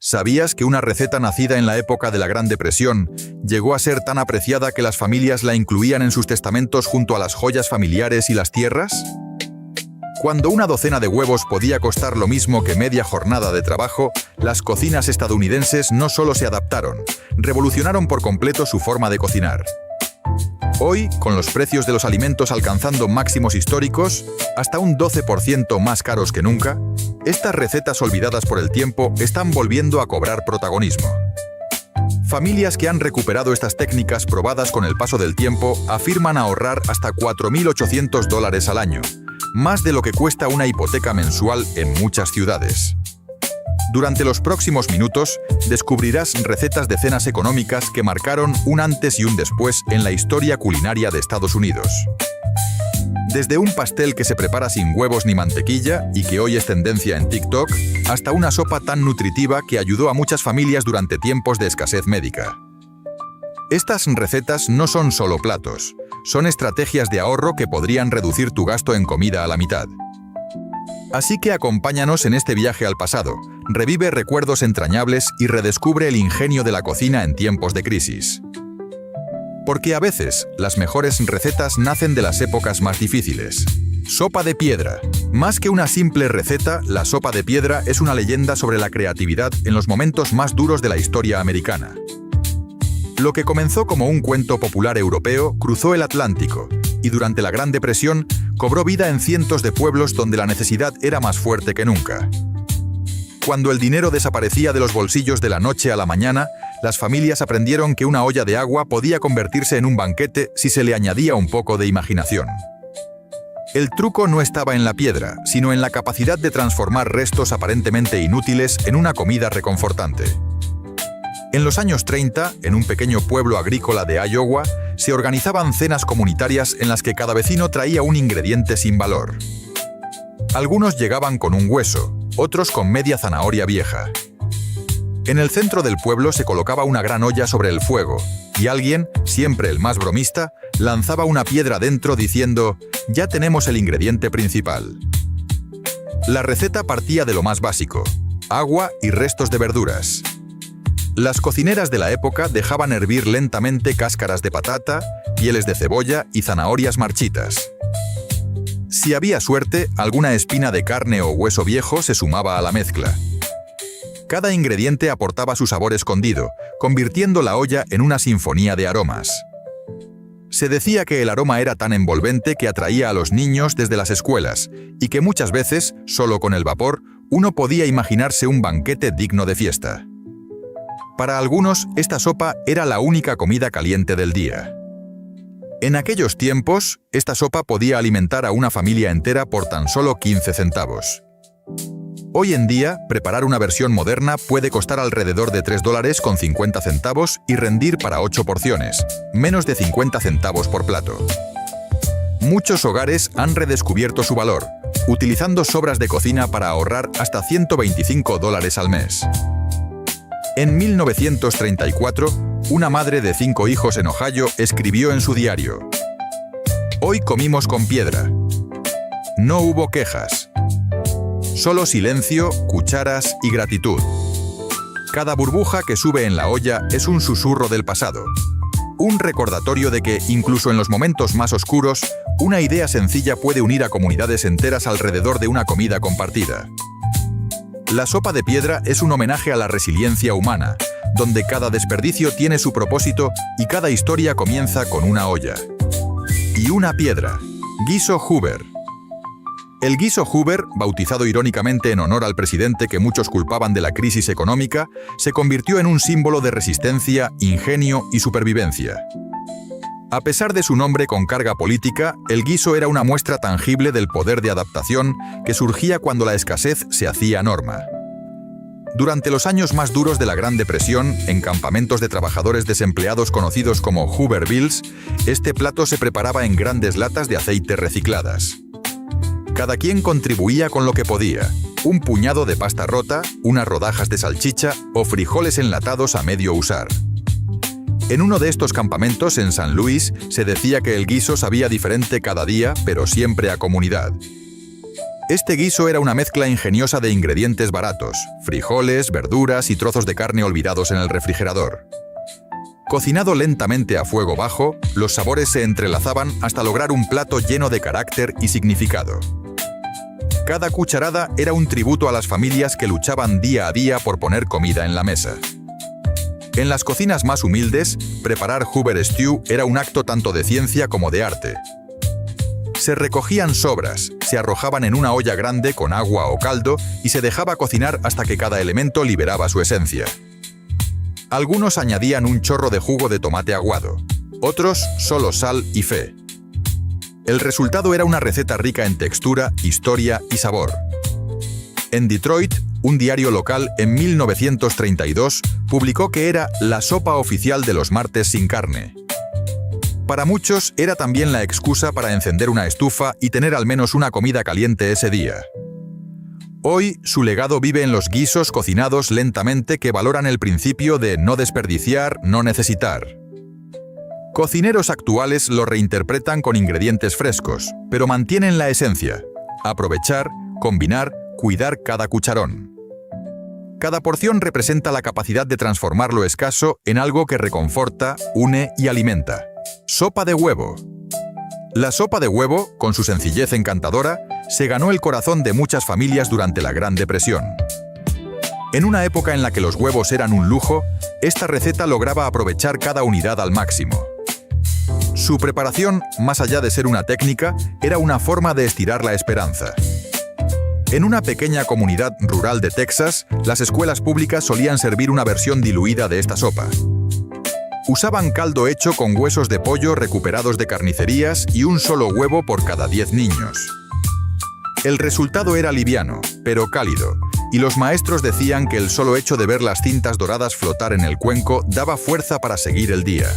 ¿Sabías que una receta nacida en la época de la Gran Depresión llegó a ser tan apreciada que las familias la incluían en sus testamentos junto a las joyas familiares y las tierras? Cuando una docena de huevos podía costar lo mismo que media jornada de trabajo, las cocinas estadounidenses no solo se adaptaron, revolucionaron por completo su forma de cocinar. Hoy, con los precios de los alimentos alcanzando máximos históricos, hasta un 12% más caros que nunca, estas recetas olvidadas por el tiempo están volviendo a cobrar protagonismo. Familias que han recuperado estas técnicas probadas con el paso del tiempo afirman ahorrar hasta $4.800 al año, más de lo que cuesta una hipoteca mensual en muchas ciudades. Durante los próximos minutos, descubrirás recetas de cenas económicas que marcaron un antes y un después en la historia culinaria de Estados Unidos. Desde un pastel que se prepara sin huevos ni mantequilla y que hoy es tendencia en TikTok, hasta una sopa tan nutritiva que ayudó a muchas familias durante tiempos de escasez médica. Estas recetas no son solo platos, son estrategias de ahorro que podrían reducir tu gasto en comida a la mitad. Así que acompáñanos en este viaje al pasado, revive recuerdos entrañables y redescubre el ingenio de la cocina en tiempos de crisis. Porque a veces, las mejores recetas nacen de las épocas más difíciles. Sopa de piedra. Más que una simple receta, la sopa de piedra es una leyenda sobre la creatividad en los momentos más duros de la historia americana. Lo que comenzó como un cuento popular europeo cruzó el Atlántico y durante la Gran Depresión cobró vida en cientos de pueblos donde la necesidad era más fuerte que nunca. Cuando el dinero desaparecía de los bolsillos de la noche a la mañana, las familias aprendieron que una olla de agua podía convertirse en un banquete si se le añadía un poco de imaginación. El truco no estaba en la piedra, sino en la capacidad de transformar restos aparentemente inútiles en una comida reconfortante. En los años 30, en un pequeño pueblo agrícola de Iowa, se organizaban cenas comunitarias en las que cada vecino traía un ingrediente sin valor. Algunos llegaban con un hueso, otros con media zanahoria vieja. En el centro del pueblo se colocaba una gran olla sobre el fuego, y alguien, siempre el más bromista, lanzaba una piedra dentro diciendo: «Ya tenemos el ingrediente principal». La receta partía de lo más básico: agua y restos de verduras. Las cocineras de la época dejaban hervir lentamente cáscaras de patata, pieles de cebolla y zanahorias marchitas. Si había suerte, alguna espina de carne o hueso viejo se sumaba a la mezcla. Cada ingrediente aportaba su sabor escondido, convirtiendo la olla en una sinfonía de aromas. Se decía que el aroma era tan envolvente que atraía a los niños desde las escuelas y que muchas veces, solo con el vapor, uno podía imaginarse un banquete digno de fiesta. Para algunos, esta sopa era la única comida caliente del día. En aquellos tiempos, esta sopa podía alimentar a una familia entera por tan solo 15 centavos. Hoy en día, preparar una versión moderna puede costar alrededor de $3.50 y rendir para 8 porciones, menos de 50 centavos por plato. Muchos hogares han redescubierto su valor, utilizando sobras de cocina para ahorrar hasta $125 al mes. En 1934, una madre de 5 hijos en Ohio escribió en su diario: «Hoy comimos con piedra. No hubo quejas. Solo silencio, cucharas y gratitud. Cada burbuja que sube en la olla es un susurro del pasado. Un recordatorio de que, incluso en los momentos más oscuros, una idea sencilla puede unir a comunidades enteras alrededor de una comida compartida». La sopa de piedra es un homenaje a la resiliencia humana, donde cada desperdicio tiene su propósito y cada historia comienza con una olla. Y una piedra. Guiso Hoover. El guiso Hoover, bautizado irónicamente en honor al presidente que muchos culpaban de la crisis económica, se convirtió en un símbolo de resistencia, ingenio y supervivencia. A pesar de su nombre con carga política, el guiso era una muestra tangible del poder de adaptación que surgía cuando la escasez se hacía norma. Durante los años más duros de la Gran Depresión, en campamentos de trabajadores desempleados conocidos como Hoovervilles, este plato se preparaba en grandes latas de aceite recicladas. Cada quien contribuía con lo que podía: un puñado de pasta rota, unas rodajas de salchicha o frijoles enlatados a medio usar. En uno de estos campamentos en San Luis se decía que el guiso sabía diferente cada día, pero siempre a comunidad. Este guiso era una mezcla ingeniosa de ingredientes baratos, frijoles, verduras y trozos de carne olvidados en el refrigerador. Cocinado lentamente a fuego bajo, los sabores se entrelazaban hasta lograr un plato lleno de carácter y significado. Cada cucharada era un tributo a las familias que luchaban día a día por poner comida en la mesa. En las cocinas más humildes, preparar Hoover Stew era un acto tanto de ciencia como de arte. Se recogían sobras, se arrojaban en una olla grande con agua o caldo y se dejaba cocinar hasta que cada elemento liberaba su esencia. Algunos añadían un chorro de jugo de tomate aguado, otros solo sal y fe. El resultado era una receta rica en textura, historia y sabor. En Detroit, un diario local en 1932 publicó que era la sopa oficial de los martes sin carne. Para muchos era también la excusa para encender una estufa y tener al menos una comida caliente ese día. Hoy, su legado vive en los guisos cocinados lentamente que valoran el principio de no desperdiciar, no necesitar. Cocineros actuales lo reinterpretan con ingredientes frescos, pero mantienen la esencia: aprovechar, combinar, cuidar cada cucharón. Cada porción representa la capacidad de transformar lo escaso en algo que reconforta, une y alimenta. Sopa de huevo. La sopa de huevo, con su sencillez encantadora, se ganó el corazón de muchas familias durante la Gran Depresión. En una época en la que los huevos eran un lujo, esta receta lograba aprovechar cada unidad al máximo. Su preparación, más allá de ser una técnica, era una forma de estirar la esperanza. En una pequeña comunidad rural de Texas, las escuelas públicas solían servir una versión diluida de esta sopa. Usaban caldo hecho con huesos de pollo recuperados de carnicerías y un solo huevo por cada 10 niños. El resultado era liviano, pero cálido, y los maestros decían que el solo hecho de ver las cintas doradas flotar en el cuenco daba fuerza para seguir el día.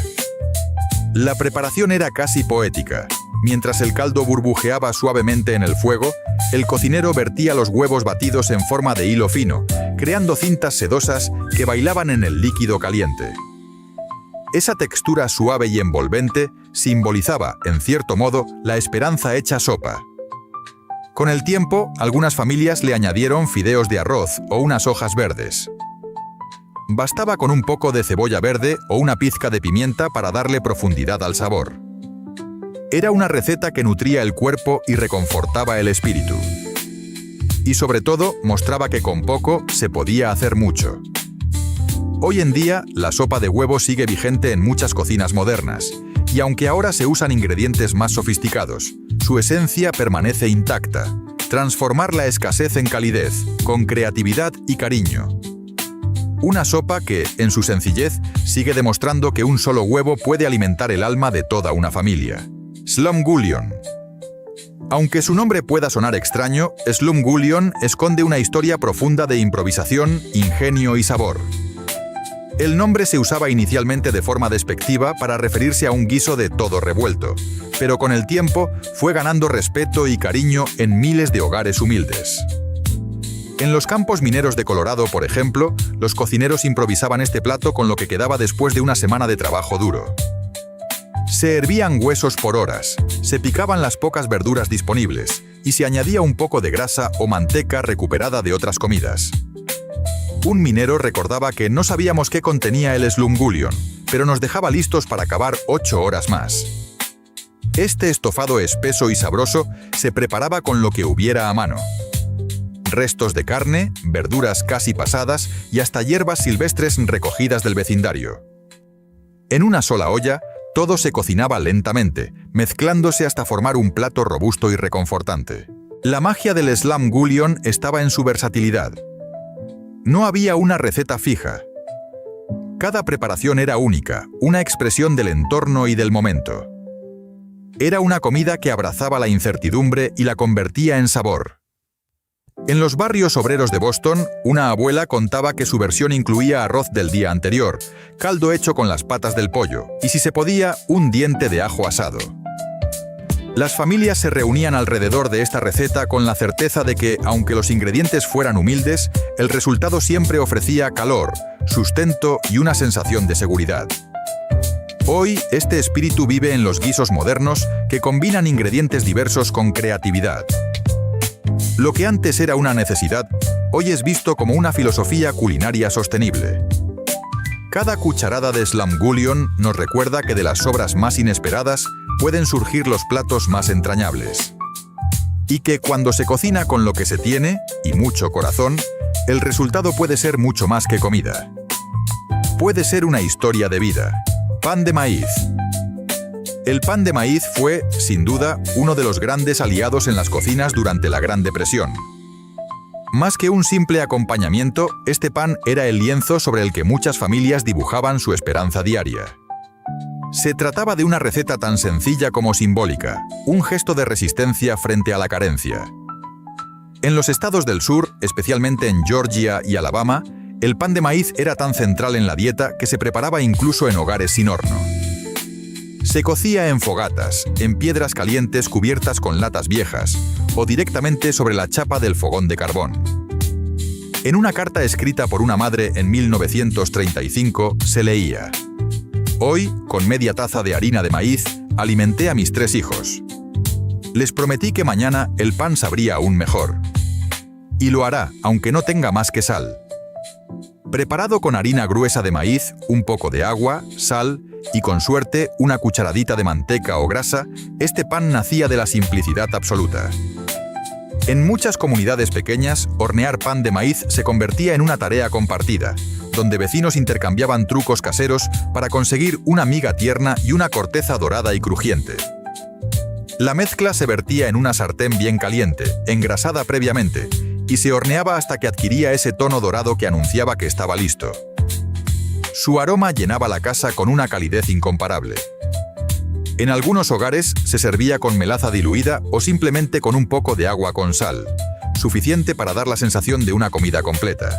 La preparación era casi poética. Mientras el caldo burbujeaba suavemente en el fuego, el cocinero vertía los huevos batidos en forma de hilo fino, creando cintas sedosas que bailaban en el líquido caliente. Esa textura suave y envolvente simbolizaba, en cierto modo, la esperanza hecha sopa. Con el tiempo, algunas familias le añadieron fideos de arroz o unas hojas verdes. Bastaba con un poco de cebolla verde o una pizca de pimienta para darle profundidad al sabor. Era una receta que nutría el cuerpo y reconfortaba el espíritu. Y sobre todo, mostraba que con poco se podía hacer mucho. Hoy en día, la sopa de huevo sigue vigente en muchas cocinas modernas, y aunque ahora se usan ingredientes más sofisticados, su esencia permanece intacta: transformar la escasez en calidez, con creatividad y cariño. Una sopa que, en su sencillez, sigue demostrando que un solo huevo puede alimentar el alma de toda una familia. Slumgullion. Aunque su nombre pueda sonar extraño, Slumgullion esconde una historia profunda de improvisación, ingenio y sabor. El nombre se usaba inicialmente de forma despectiva para referirse a un guiso de todo revuelto, pero con el tiempo fue ganando respeto y cariño en miles de hogares humildes. En los campos mineros de Colorado, por ejemplo, los cocineros improvisaban este plato con lo que quedaba después de una semana de trabajo duro. Se hervían huesos por horas, se picaban las pocas verduras disponibles y se añadía un poco de grasa o manteca recuperada de otras comidas. Un minero recordaba que no sabíamos qué contenía el Slumgullion, pero nos dejaba listos para cavar 8 horas más. Este estofado espeso y sabroso se preparaba con lo que hubiera a mano: restos de carne, verduras casi pasadas y hasta hierbas silvestres recogidas del vecindario. En una sola olla, todo se cocinaba lentamente, mezclándose hasta formar un plato robusto y reconfortante. La magia del Slumgullion estaba en su versatilidad. No había una receta fija. Cada preparación era única, una expresión del entorno y del momento. Era una comida que abrazaba la incertidumbre y la convertía en sabor. En los barrios obreros de Boston, una abuela contaba que su versión incluía arroz del día anterior, caldo hecho con las patas del pollo y, si se podía, un diente de ajo asado. Las familias se reunían alrededor de esta receta con la certeza de que, aunque los ingredientes fueran humildes, el resultado siempre ofrecía calor, sustento y una sensación de seguridad. Hoy, este espíritu vive en los guisos modernos que combinan ingredientes diversos con creatividad. Lo que antes era una necesidad, hoy es visto como una filosofía culinaria sostenible. Cada cucharada de Slumgullion nos recuerda que de las sobras más inesperadas pueden surgir los platos más entrañables. Y que cuando se cocina con lo que se tiene, y mucho corazón, el resultado puede ser mucho más que comida. Puede ser una historia de vida. Pan de maíz. El pan de maíz fue, sin duda, uno de los grandes aliados en las cocinas durante la Gran Depresión. Más que un simple acompañamiento, este pan era el lienzo sobre el que muchas familias dibujaban su esperanza diaria. Se trataba de una receta tan sencilla como simbólica, un gesto de resistencia frente a la carencia. En los estados del sur, especialmente en Georgia y Alabama, el pan de maíz era tan central en la dieta que se preparaba incluso en hogares sin horno. Se cocía en fogatas, en piedras calientes cubiertas con latas viejas, o directamente sobre la chapa del fogón de carbón. En una carta escrita por una madre en 1935 se leía: «Hoy, con media taza de harina de maíz, alimenté a mis 3 hijos. Les prometí que mañana el pan sabría aún mejor. Y lo hará, aunque no tenga más que sal». Preparado con harina gruesa de maíz, un poco de agua, sal y, con suerte, una cucharadita de manteca o grasa, este pan nacía de la simplicidad absoluta. En muchas comunidades pequeñas, hornear pan de maíz se convertía en una tarea compartida, donde vecinos intercambiaban trucos caseros para conseguir una miga tierna y una corteza dorada y crujiente. La mezcla se vertía en una sartén bien caliente, engrasada previamente, y se horneaba hasta que adquiría ese tono dorado que anunciaba que estaba listo. Su aroma llenaba la casa con una calidez incomparable. En algunos hogares se servía con melaza diluida o simplemente con un poco de agua con sal, suficiente para dar la sensación de una comida completa.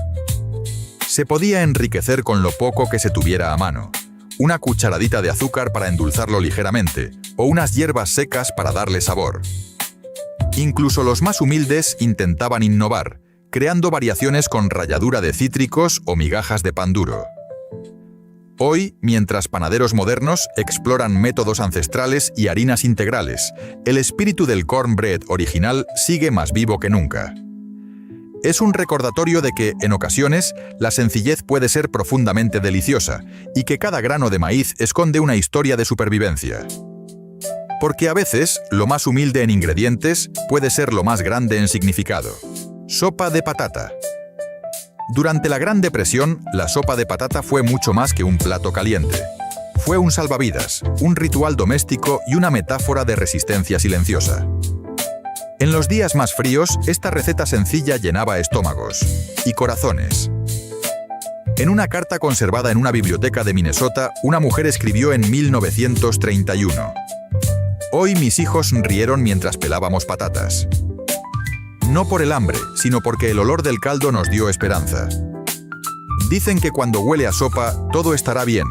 Se podía enriquecer con lo poco que se tuviera a mano, una cucharadita de azúcar para endulzarlo ligeramente, o unas hierbas secas para darle sabor. Incluso los más humildes intentaban innovar, creando variaciones con ralladura de cítricos o migajas de pan duro. Hoy, mientras panaderos modernos exploran métodos ancestrales y harinas integrales, el espíritu del cornbread original sigue más vivo que nunca. Es un recordatorio de que, en ocasiones, la sencillez puede ser profundamente deliciosa y que cada grano de maíz esconde una historia de supervivencia. Porque a veces, lo más humilde en ingredientes puede ser lo más grande en significado. Sopa de patata. Durante la Gran Depresión, la sopa de patata fue mucho más que un plato caliente. Fue un salvavidas, un ritual doméstico y una metáfora de resistencia silenciosa. En los días más fríos, esta receta sencilla llenaba estómagos y corazones. En una carta conservada en una biblioteca de Minnesota, una mujer escribió en 1931: «Hoy mis hijos rieron mientras pelábamos patatas. No por el hambre, sino porque el olor del caldo nos dio esperanza. Dicen que cuando huele a sopa, todo estará bien».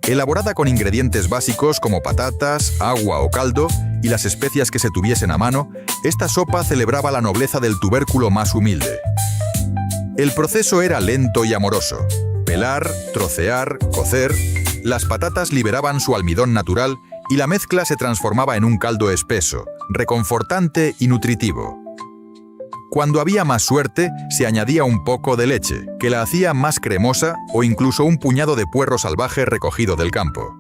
Elaborada con ingredientes básicos como patatas, agua o caldo y las especias que se tuviesen a mano, esta sopa celebraba la nobleza del tubérculo más humilde. El proceso era lento y amoroso. Pelar, trocear, cocer, las patatas liberaban su almidón natural y la mezcla se transformaba en un caldo espeso, reconfortante y nutritivo. Cuando había más suerte, se añadía un poco de leche, que la hacía más cremosa, o incluso un puñado de puerro salvaje recogido del campo.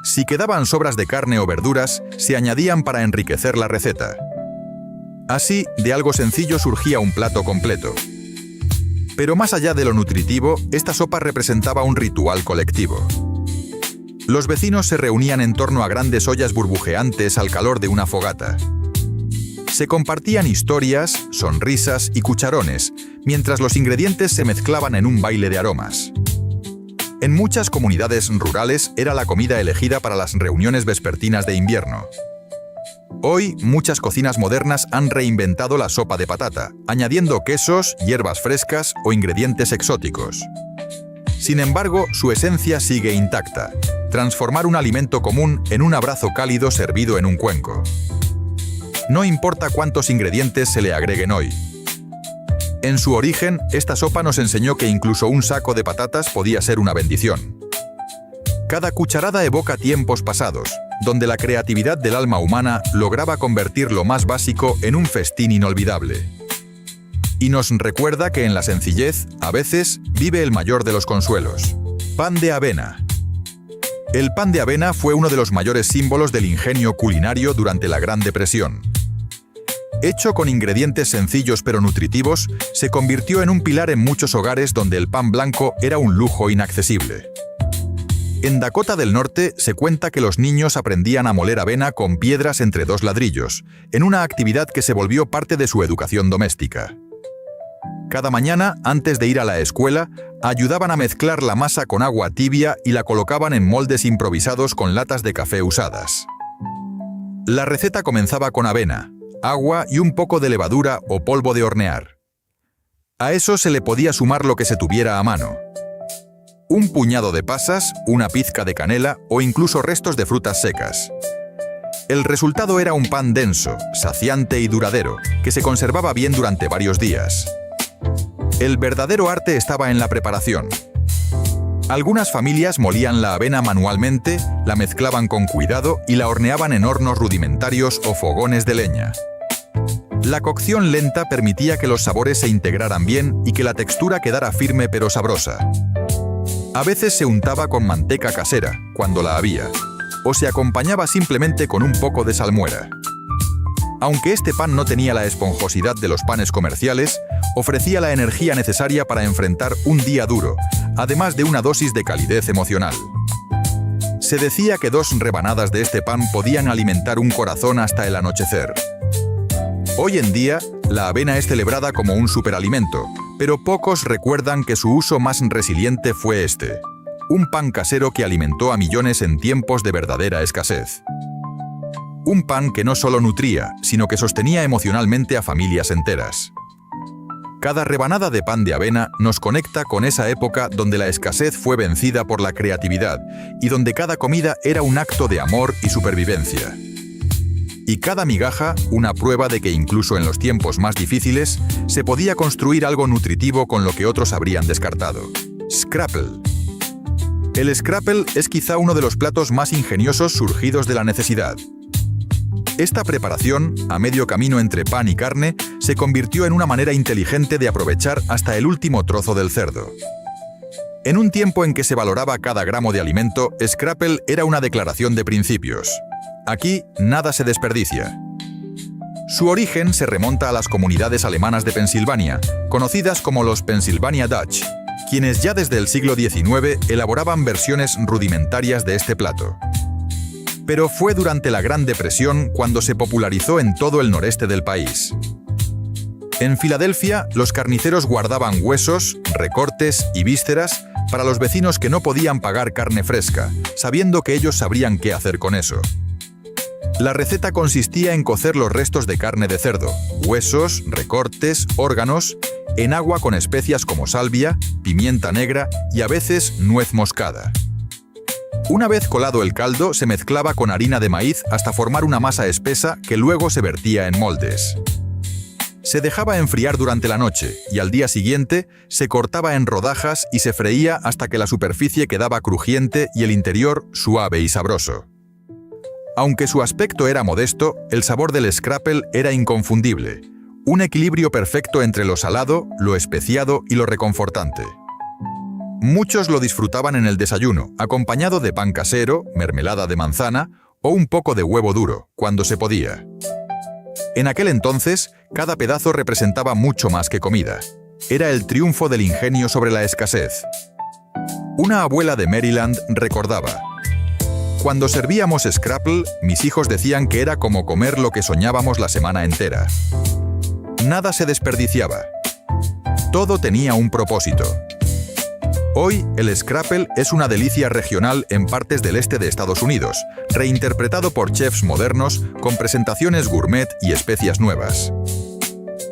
Si quedaban sobras de carne o verduras, se añadían para enriquecer la receta. Así, de algo sencillo surgía un plato completo. Pero más allá de lo nutritivo, esta sopa representaba un ritual colectivo. Los vecinos se reunían en torno a grandes ollas burbujeantes al calor de una fogata. Se compartían historias, sonrisas y cucharones, mientras los ingredientes se mezclaban en un baile de aromas. En muchas comunidades rurales era la comida elegida para las reuniones vespertinas de invierno. Hoy, muchas cocinas modernas han reinventado la sopa de patata, añadiendo quesos, hierbas frescas o ingredientes exóticos. Sin embargo, su esencia sigue intacta: transformar un alimento común en un abrazo cálido servido en un cuenco. No importa cuántos ingredientes se le agreguen hoy. En su origen, esta sopa nos enseñó que incluso un saco de patatas podía ser una bendición. Cada cucharada evoca tiempos pasados, donde la creatividad del alma humana lograba convertir lo más básico en un festín inolvidable. Y nos recuerda que en la sencillez, a veces, vive el mayor de los consuelos. Pan de avena. El pan de avena fue uno de los mayores símbolos del ingenio culinario durante la Gran Depresión. Hecho con ingredientes sencillos pero nutritivos, se convirtió en un pilar en muchos hogares donde el pan blanco era un lujo inaccesible. En Dakota del Norte se cuenta que los niños aprendían a moler avena con piedras entre dos ladrillos, en una actividad que se volvió parte de su educación doméstica. Cada mañana, antes de ir a la escuela, ayudaban a mezclar la masa con agua tibia y la colocaban en moldes improvisados con latas de café usadas. La receta comenzaba con avena, agua y un poco de levadura o polvo de hornear. A eso se le podía sumar lo que se tuviera a mano: un puñado de pasas, una pizca de canela o incluso restos de frutas secas. El resultado era un pan denso, saciante y duradero, que se conservaba bien durante varios días. El verdadero arte estaba en la preparación. Algunas familias molían la avena manualmente, la mezclaban con cuidado y la horneaban en hornos rudimentarios o fogones de leña. La cocción lenta permitía que los sabores se integraran bien y que la textura quedara firme pero sabrosa. A veces se untaba con manteca casera, cuando la había, o se acompañaba simplemente con un poco de salmuera. Aunque este pan no tenía la esponjosidad de los panes comerciales, ofrecía la energía necesaria para enfrentar un día duro, además de una dosis de calidez emocional. Se decía que 2 rebanadas de este pan podían alimentar un corazón hasta el anochecer. Hoy en día, la avena es celebrada como un superalimento, pero pocos recuerdan que su uso más resiliente fue este: un pan casero que alimentó a millones en tiempos de verdadera escasez. Un pan que no solo nutría, sino que sostenía emocionalmente a familias enteras. Cada rebanada de pan de avena nos conecta con esa época donde la escasez fue vencida por la creatividad y donde cada comida era un acto de amor y supervivencia. Y cada migaja, una prueba de que incluso en los tiempos más difíciles, se podía construir algo nutritivo con lo que otros habrían descartado. Scrapple. El scrapple es quizá uno de los platos más ingeniosos surgidos de la necesidad. Esta preparación, a medio camino entre pan y carne, se convirtió en una manera inteligente de aprovechar hasta el último trozo del cerdo. En un tiempo en que se valoraba cada gramo de alimento, scrapple era una declaración de principios. Aquí nada se desperdicia. Su origen se remonta a las comunidades alemanas de Pensilvania, conocidas como los Pennsylvania Dutch, quienes ya desde el siglo XIX elaboraban versiones rudimentarias de este plato. Pero fue durante la Gran Depresión cuando se popularizó en todo el noreste del país. En Filadelfia, los carniceros guardaban huesos, recortes y vísceras para los vecinos que no podían pagar carne fresca, sabiendo que ellos sabrían qué hacer con eso. La receta consistía en cocer los restos de carne de cerdo, huesos, recortes, órganos, en agua con especias como salvia, pimienta negra y a veces nuez moscada. Una vez colado el caldo, se mezclaba con harina de maíz hasta formar una masa espesa que luego se vertía en moldes. Se dejaba enfriar durante la noche y al día siguiente se cortaba en rodajas y se freía hasta que la superficie quedaba crujiente y el interior suave y sabroso. Aunque su aspecto era modesto, el sabor del scrapple era inconfundible, un equilibrio perfecto entre lo salado, lo especiado y lo reconfortante. Muchos lo disfrutaban en el desayuno, acompañado de pan casero, mermelada de manzana o un poco de huevo duro, cuando se podía. En aquel entonces, cada pedazo representaba mucho más que comida. Era el triunfo del ingenio sobre la escasez. Una abuela de Maryland recordaba: cuando servíamos scrapple, mis hijos decían que era como comer lo que soñábamos la semana entera. Nada se desperdiciaba. Todo tenía un propósito. Hoy, el scrapple es una delicia regional en partes del este de Estados Unidos, reinterpretado por chefs modernos con presentaciones gourmet y especias nuevas.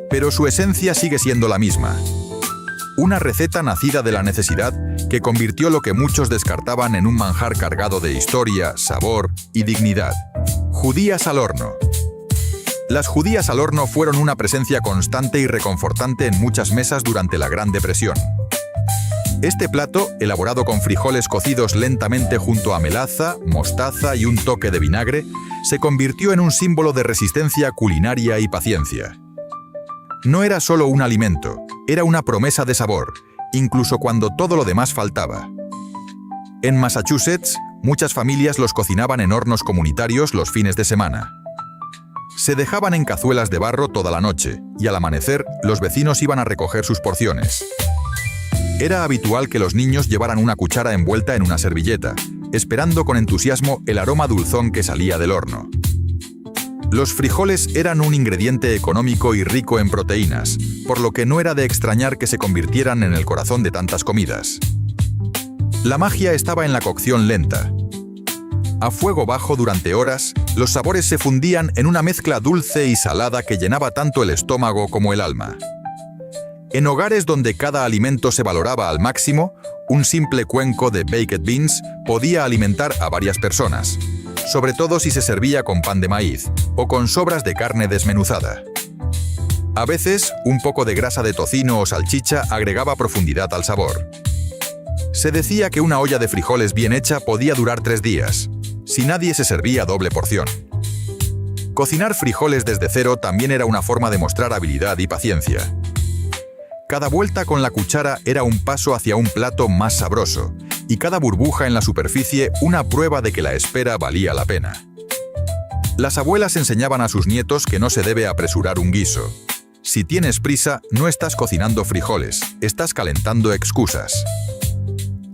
Pero su esencia sigue siendo la misma. Una receta nacida de la necesidad que convirtió lo que muchos descartaban en un manjar cargado de historia, sabor y dignidad. Judías al horno. Las judías al horno fueron una presencia constante y reconfortante en muchas mesas durante la Gran Depresión. Este plato, elaborado con frijoles cocidos lentamente junto a melaza, mostaza y un toque de vinagre, se convirtió en un símbolo de resistencia culinaria y paciencia. No era solo un alimento, era una promesa de sabor, incluso cuando todo lo demás faltaba. En Massachusetts, muchas familias los cocinaban en hornos comunitarios los fines de semana. Se dejaban en cazuelas de barro toda la noche, y al amanecer, los vecinos iban a recoger sus porciones. Era habitual que los niños llevaran una cuchara envuelta en una servilleta, esperando con entusiasmo el aroma dulzón que salía del horno. Los frijoles eran un ingrediente económico y rico en proteínas, por lo que no era de extrañar que se convirtieran en el corazón de tantas comidas. La magia estaba en la cocción lenta. A fuego bajo durante horas, los sabores se fundían en una mezcla dulce y salada que llenaba tanto el estómago como el alma. En hogares donde cada alimento se valoraba al máximo, un simple cuenco de baked beans podía alimentar a varias personas, sobre todo si se servía con pan de maíz o con sobras de carne desmenuzada. A veces, un poco de grasa de tocino o salchicha agregaba profundidad al sabor. Se decía que una olla de frijoles bien hecha podía durar 3 días, si nadie se servía doble porción. Cocinar frijoles desde cero también era una forma de mostrar habilidad y paciencia. Cada vuelta con la cuchara era un paso hacia un plato más sabroso, y cada burbuja en la superficie una prueba de que la espera valía la pena. Las abuelas enseñaban a sus nietos que no se debe apresurar un guiso. Si tienes prisa, no estás cocinando frijoles, estás calentando excusas.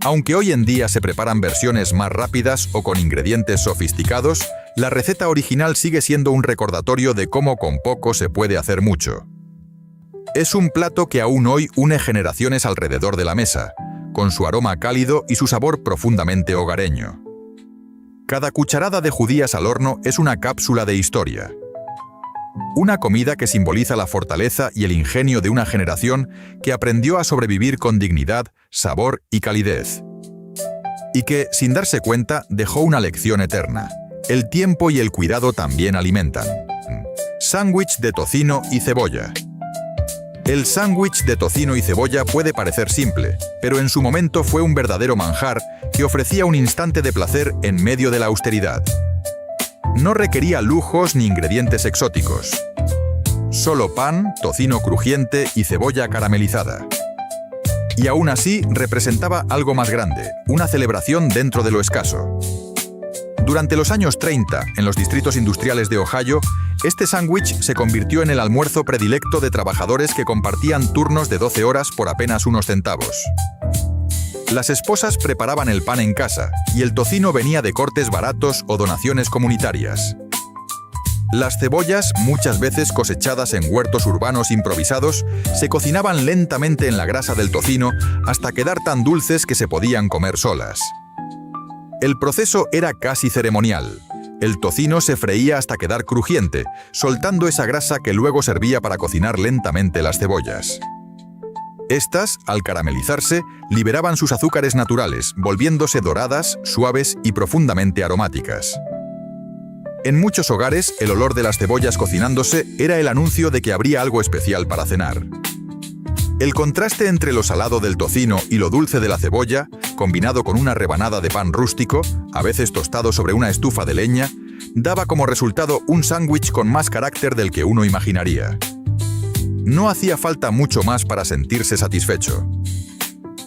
Aunque hoy en día se preparan versiones más rápidas o con ingredientes sofisticados, la receta original sigue siendo un recordatorio de cómo con poco se puede hacer mucho. Es un plato que aún hoy une generaciones alrededor de la mesa, con su aroma cálido y su sabor profundamente hogareño. Cada cucharada de judías al horno es una cápsula de historia. Una comida que simboliza la fortaleza y el ingenio de una generación que aprendió a sobrevivir con dignidad, sabor y calidez. Y que, sin darse cuenta, dejó una lección eterna. El tiempo y el cuidado también alimentan. Sándwich de tocino y cebolla. El sándwich de tocino y cebolla puede parecer simple, pero en su momento fue un verdadero manjar que ofrecía un instante de placer en medio de la austeridad. No requería lujos ni ingredientes exóticos. Solo pan, tocino crujiente y cebolla caramelizada. Y aún así representaba algo más grande, una celebración dentro de lo escaso. Durante los años 30, en los distritos industriales de Ohio, este sándwich se convirtió en el almuerzo predilecto de trabajadores que compartían turnos de 12 horas por apenas unos centavos. Las esposas preparaban el pan en casa, y el tocino venía de cortes baratos o donaciones comunitarias. Las cebollas, muchas veces cosechadas en huertos urbanos improvisados, se cocinaban lentamente en la grasa del tocino hasta quedar tan dulces que se podían comer solas. El proceso era casi ceremonial. El tocino se freía hasta quedar crujiente, soltando esa grasa que luego servía para cocinar lentamente las cebollas. Estas, al caramelizarse, liberaban sus azúcares naturales, volviéndose doradas, suaves y profundamente aromáticas. En muchos hogares, el olor de las cebollas cocinándose era el anuncio de que habría algo especial para cenar. El contraste entre lo salado del tocino y lo dulce de la cebolla, combinado con una rebanada de pan rústico, a veces tostado sobre una estufa de leña, daba como resultado un sándwich con más carácter del que uno imaginaría. No hacía falta mucho más para sentirse satisfecho.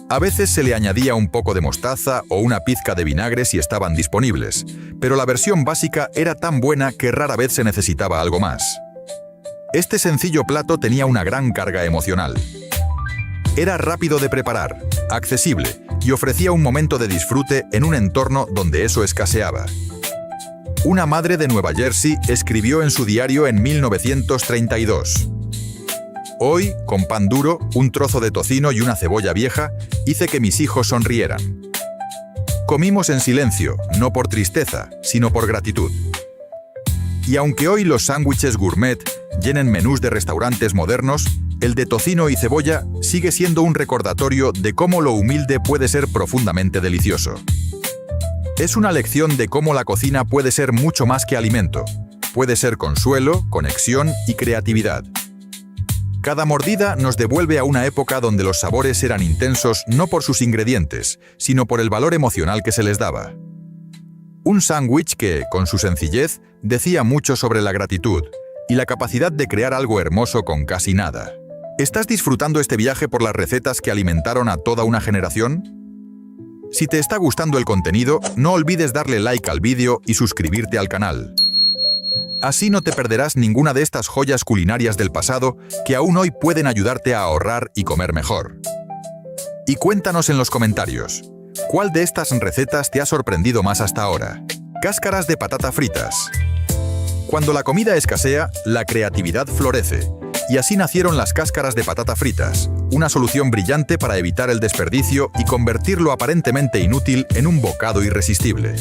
A veces se le añadía un poco de mostaza o una pizca de vinagre si estaban disponibles, pero la versión básica era tan buena que rara vez se necesitaba algo más. Este sencillo plato tenía una gran carga emocional. Era rápido de preparar, accesible y ofrecía un momento de disfrute en un entorno donde eso escaseaba. Una madre de Nueva Jersey escribió en su diario en 1932: «Hoy, con pan duro, un trozo de tocino y una cebolla vieja, hice que mis hijos sonrieran. Comimos en silencio, no por tristeza, sino por gratitud». Y aunque hoy los sándwiches gourmet llenen menús de restaurantes modernos, el de tocino y cebolla sigue siendo un recordatorio de cómo lo humilde puede ser profundamente delicioso. Es una lección de cómo la cocina puede ser mucho más que alimento. Puede ser consuelo, conexión y creatividad. Cada mordida nos devuelve a una época donde los sabores eran intensos no por sus ingredientes, sino por el valor emocional que se les daba. Un sándwich que, con su sencillez, decía mucho sobre la gratitud y la capacidad de crear algo hermoso con casi nada. ¿Estás disfrutando este viaje por las recetas que alimentaron a toda una generación? Si te está gustando el contenido, no olvides darle like al vídeo y suscribirte al canal. Así no te perderás ninguna de estas joyas culinarias del pasado que aún hoy pueden ayudarte a ahorrar y comer mejor. Y cuéntanos en los comentarios, ¿cuál de estas recetas te ha sorprendido más hasta ahora? Cáscaras de patata fritas. Cuando la comida escasea, la creatividad florece, y así nacieron las cáscaras de patata fritas, una solución brillante para evitar el desperdicio y convertir lo aparentemente inútil en un bocado irresistible.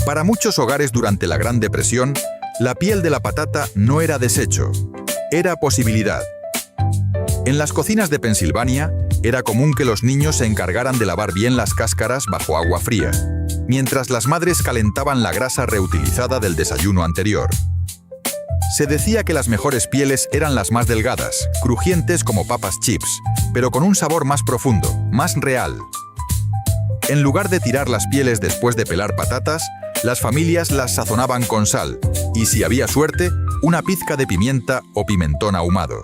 Para muchos hogares durante la Gran Depresión, la piel de la patata no era desecho, era posibilidad. En las cocinas de Pensilvania, era común que los niños se encargaran de lavar bien las cáscaras bajo agua fría, mientras las madres calentaban la grasa reutilizada del desayuno anterior. Se decía que las mejores pieles eran las más delgadas, crujientes como papas chips, pero con un sabor más profundo, más real. En lugar de tirar las pieles después de pelar patatas, las familias las sazonaban con sal y, si había suerte, una pizca de pimienta o pimentón ahumado.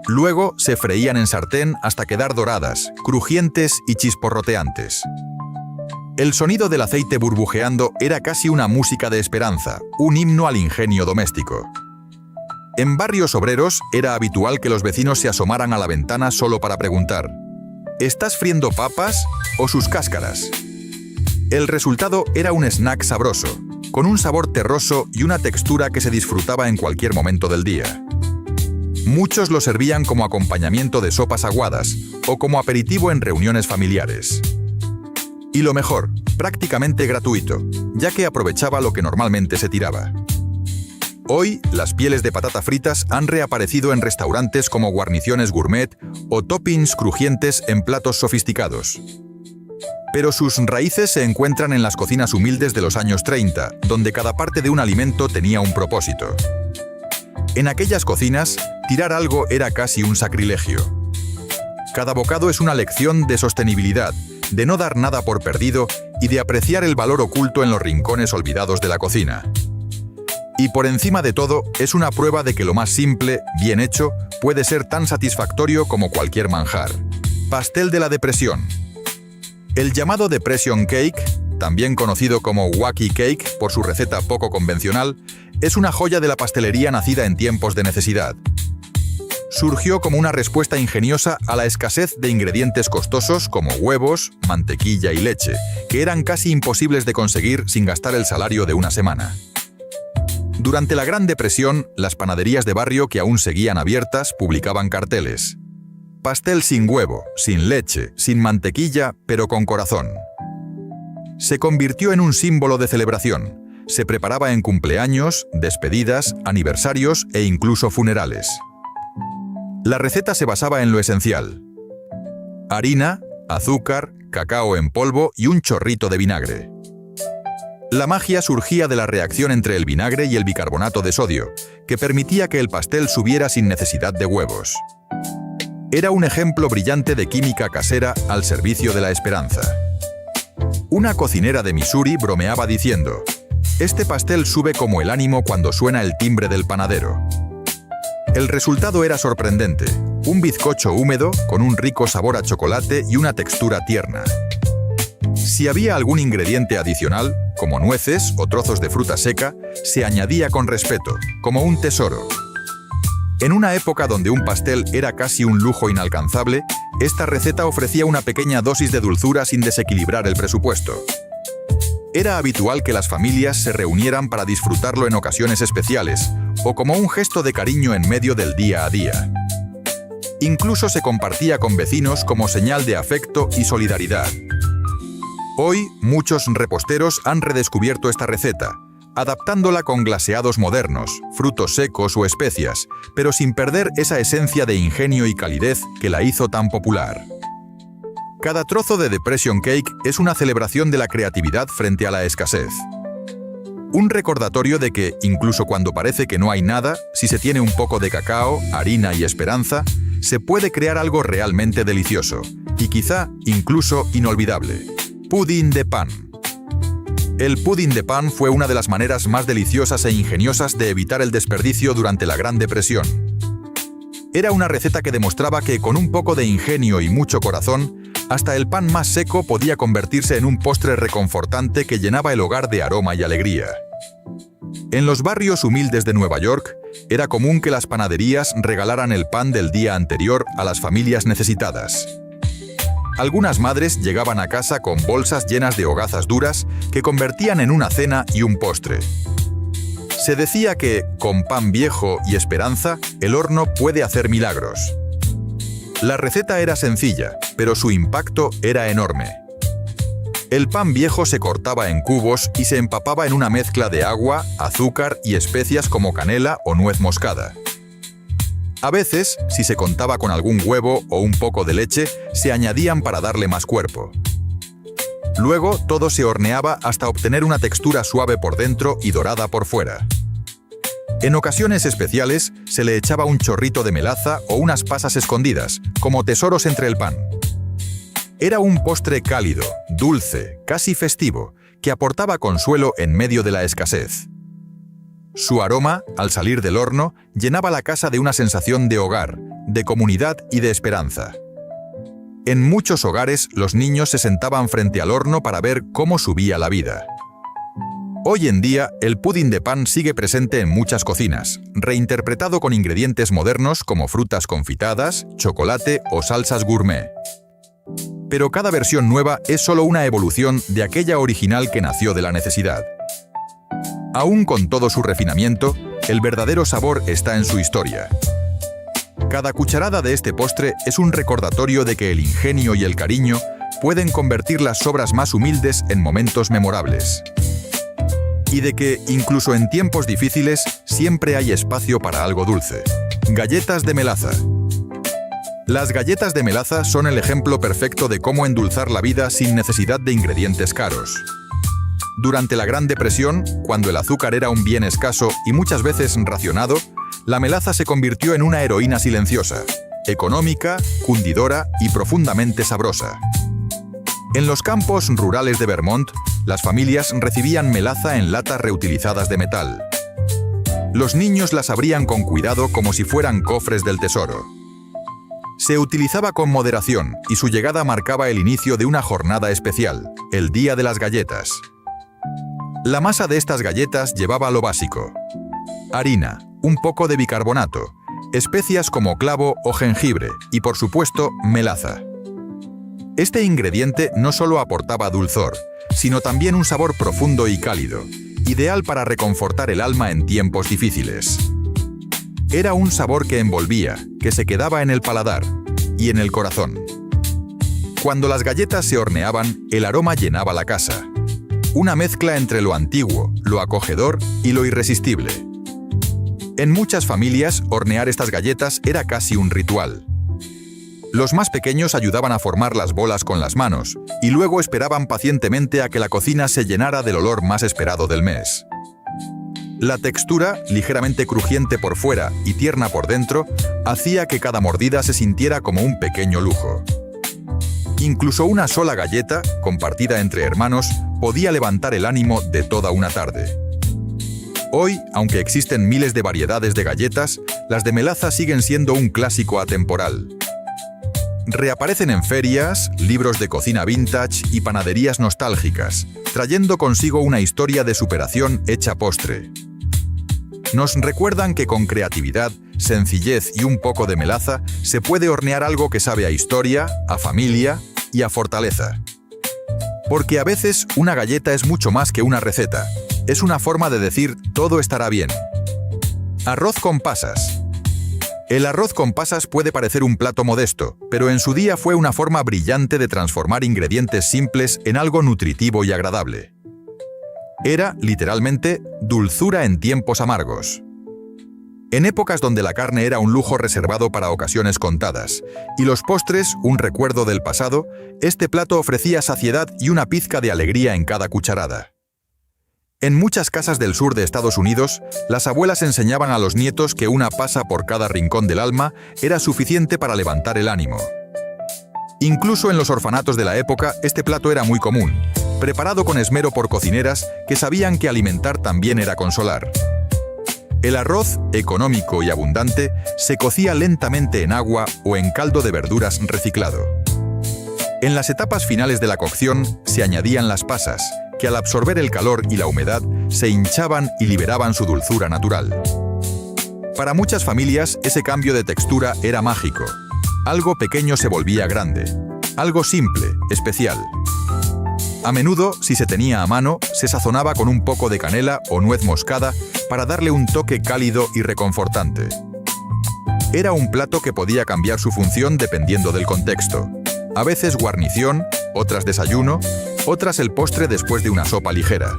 Luego se freían en sartén hasta quedar doradas, crujientes y chisporroteantes. El sonido del aceite burbujeando era casi una música de esperanza, un himno al ingenio doméstico. En barrios obreros era habitual que los vecinos se asomaran a la ventana solo para preguntar: ¿estás friendo papas o sus cáscaras? El resultado era un snack sabroso, con un sabor terroso y una textura que se disfrutaba en cualquier momento del día. Muchos lo servían como acompañamiento de sopas aguadas o como aperitivo en reuniones familiares. Y lo mejor, prácticamente gratuito, ya que aprovechaba lo que normalmente se tiraba. Hoy, las pieles de patata fritas han reaparecido en restaurantes como guarniciones gourmet o toppings crujientes en platos sofisticados. Pero sus raíces se encuentran en las cocinas humildes de los años 30, donde cada parte de un alimento tenía un propósito. En aquellas cocinas, tirar algo era casi un sacrilegio. Cada bocado es una lección de sostenibilidad, de no dar nada por perdido y de apreciar el valor oculto en los rincones olvidados de la cocina. Y por encima de todo, es una prueba de que lo más simple, bien hecho, puede ser tan satisfactorio como cualquier manjar. Pastel de la depresión. El llamado Depression Cake, también conocido como Wacky Cake por su receta poco convencional, es una joya de la pastelería nacida en tiempos de necesidad. Surgió como una respuesta ingeniosa a la escasez de ingredientes costosos como huevos, mantequilla y leche, que eran casi imposibles de conseguir sin gastar el salario de una semana. Durante la Gran Depresión, las panaderías de barrio que aún seguían abiertas publicaban carteles: pastel sin huevo, sin leche, sin mantequilla, pero con corazón. Se convirtió en un símbolo de celebración. Se preparaba en cumpleaños, despedidas, aniversarios e incluso funerales. La receta se basaba en lo esencial: harina, azúcar, cacao en polvo y un chorrito de vinagre. La magia surgía de la reacción entre el vinagre y el bicarbonato de sodio, que permitía que el pastel subiera sin necesidad de huevos. Era un ejemplo brillante de química casera al servicio de la esperanza. Una cocinera de Missouri bromeaba diciendo: «Este pastel sube como el ánimo cuando suena el timbre del panadero». El resultado era sorprendente: un bizcocho húmedo con un rico sabor a chocolate y una textura tierna. Si había algún ingrediente adicional, como nueces o trozos de fruta seca, se añadía con respeto, como un tesoro. En una época donde un pastel era casi un lujo inalcanzable, esta receta ofrecía una pequeña dosis de dulzura sin desequilibrar el presupuesto. Era habitual que las familias se reunieran para disfrutarlo en ocasiones especiales, o como un gesto de cariño en medio del día a día. Incluso se compartía con vecinos como señal de afecto y solidaridad. Hoy, muchos reposteros han redescubierto esta receta, adaptándola con glaseados modernos, frutos secos o especias, pero sin perder esa esencia de ingenio y calidez que la hizo tan popular. Cada trozo de Depression Cake es una celebración de la creatividad frente a la escasez. Un recordatorio de que, incluso cuando parece que no hay nada, si se tiene un poco de cacao, harina y esperanza, se puede crear algo realmente delicioso, y quizá incluso inolvidable. Pudín de pan. El pudín de pan fue una de las maneras más deliciosas e ingeniosas de evitar el desperdicio durante la Gran Depresión. Era una receta que demostraba que con un poco de ingenio y mucho corazón, hasta el pan más seco podía convertirse en un postre reconfortante que llenaba el hogar de aroma y alegría. En los barrios humildes de Nueva York, era común que las panaderías regalaran el pan del día anterior a las familias necesitadas. Algunas madres llegaban a casa con bolsas llenas de hogazas duras que convertían en una cena y un postre. Se decía que, con pan viejo y esperanza, el horno puede hacer milagros. La receta era sencilla, pero su impacto era enorme. El pan viejo se cortaba en cubos y se empapaba en una mezcla de agua, azúcar y especias como canela o nuez moscada. A veces, si se contaba con algún huevo o un poco de leche, se añadían para darle más cuerpo. Luego, todo se horneaba hasta obtener una textura suave por dentro y dorada por fuera. En ocasiones especiales, se le echaba un chorrito de melaza o unas pasas escondidas, como tesoros entre el pan. Era un postre cálido, dulce, casi festivo, que aportaba consuelo en medio de la escasez. Su aroma, al salir del horno, llenaba la casa de una sensación de hogar, de comunidad y de esperanza. En muchos hogares, los niños se sentaban frente al horno para ver cómo subía la vida. Hoy en día, el pudín de pan sigue presente en muchas cocinas, reinterpretado con ingredientes modernos como frutas confitadas, chocolate o salsas gourmet. Pero cada versión nueva es solo una evolución de aquella original que nació de la necesidad. Aún con todo su refinamiento, el verdadero sabor está en su historia. Cada cucharada de este postre es un recordatorio de que el ingenio y el cariño pueden convertir las sobras más humildes en momentos memorables. Y de que, incluso en tiempos difíciles, siempre hay espacio para algo dulce. Galletas de melaza. Las galletas de melaza son el ejemplo perfecto de cómo endulzar la vida sin necesidad de ingredientes caros. Durante la Gran Depresión, cuando el azúcar era un bien escaso y muchas veces racionado, la melaza se convirtió en una heroína silenciosa, económica, cundidora y profundamente sabrosa. En los campos rurales de Vermont, las familias recibían melaza en latas reutilizadas de metal. Los niños las abrían con cuidado como si fueran cofres del tesoro. Se utilizaba con moderación y su llegada marcaba el inicio de una jornada especial, el Día de las Galletas. La masa de estas galletas llevaba lo básico: harina, un poco de bicarbonato, especias como clavo o jengibre y, por supuesto, melaza. Este ingrediente no solo aportaba dulzor, sino también un sabor profundo y cálido, ideal para reconfortar el alma en tiempos difíciles. Era un sabor que envolvía, que se quedaba en el paladar y en el corazón. Cuando las galletas se horneaban, el aroma llenaba la casa. Una mezcla entre lo antiguo, lo acogedor y lo irresistible. En muchas familias, hornear estas galletas era casi un ritual. Los más pequeños ayudaban a formar las bolas con las manos y luego esperaban pacientemente a que la cocina se llenara del olor más esperado del mes. La textura, ligeramente crujiente por fuera y tierna por dentro, hacía que cada mordida se sintiera como un pequeño lujo. Incluso una sola galleta, compartida entre hermanos, podía levantar el ánimo de toda una tarde. Hoy, aunque existen miles de variedades de galletas, las de melaza siguen siendo un clásico atemporal. Reaparecen en ferias, libros de cocina vintage y panaderías nostálgicas, trayendo consigo una historia de superación hecha postre. Nos recuerdan que con creatividad, sencillez y un poco de melaza se puede hornear algo que sabe a historia, a familia y a fortaleza. Porque a veces una galleta es mucho más que una receta. Es una forma de decir todo estará bien. Arroz con pasas. El arroz con pasas puede parecer un plato modesto, pero en su día fue una forma brillante de transformar ingredientes simples en algo nutritivo y agradable. Era, literalmente, dulzura en tiempos amargos. En épocas donde la carne era un lujo reservado para ocasiones contadas, y los postres un recuerdo del pasado, este plato ofrecía saciedad y una pizca de alegría en cada cucharada. En muchas casas del sur de Estados Unidos, las abuelas enseñaban a los nietos que una pasa por cada rincón del alma era suficiente para levantar el ánimo. Incluso en los orfanatos de la época, este plato era muy común, preparado con esmero por cocineras que sabían que alimentar también era consolar. El arroz, económico y abundante, se cocía lentamente en agua o en caldo de verduras reciclado. En las etapas finales de la cocción se añadían las pasas, que al absorber el calor y la humedad se hinchaban y liberaban su dulzura natural. Para muchas familias, ese cambio de textura era mágico. Algo pequeño se volvía grande, algo simple, especial. A menudo, si se tenía a mano, se sazonaba con un poco de canela o nuez moscada para darle un toque cálido y reconfortante. Era un plato que podía cambiar su función dependiendo del contexto. A veces guarnición, otras desayuno, otras el postre después de una sopa ligera.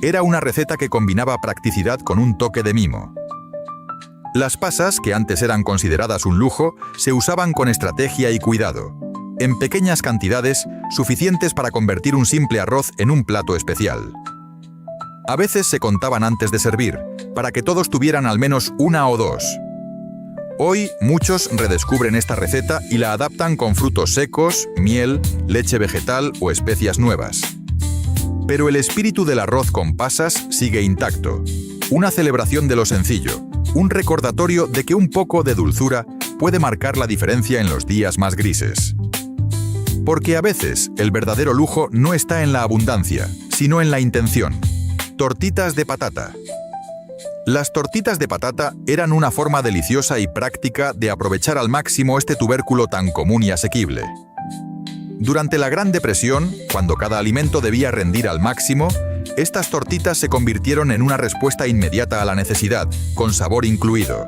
Era una receta que combinaba practicidad con un toque de mimo. Las pasas, que antes eran consideradas un lujo, se usaban con estrategia y cuidado, en pequeñas cantidades suficientes para convertir un simple arroz en un plato especial. A veces se contaban antes de servir, para que todos tuvieran al menos una o dos. Hoy muchos redescubren esta receta y la adaptan con frutos secos, miel, leche vegetal o especias nuevas. Pero el espíritu del arroz con pasas sigue intacto. Una celebración de lo sencillo, un recordatorio de que un poco de dulzura puede marcar la diferencia en los días más grises. Porque a veces el verdadero lujo no está en la abundancia, sino en la intención. Tortitas de patata. Las tortitas de patata eran una forma deliciosa y práctica de aprovechar al máximo este tubérculo tan común y asequible. Durante la Gran Depresión, cuando cada alimento debía rendir al máximo, estas tortitas se convirtieron en una respuesta inmediata a la necesidad, con sabor incluido.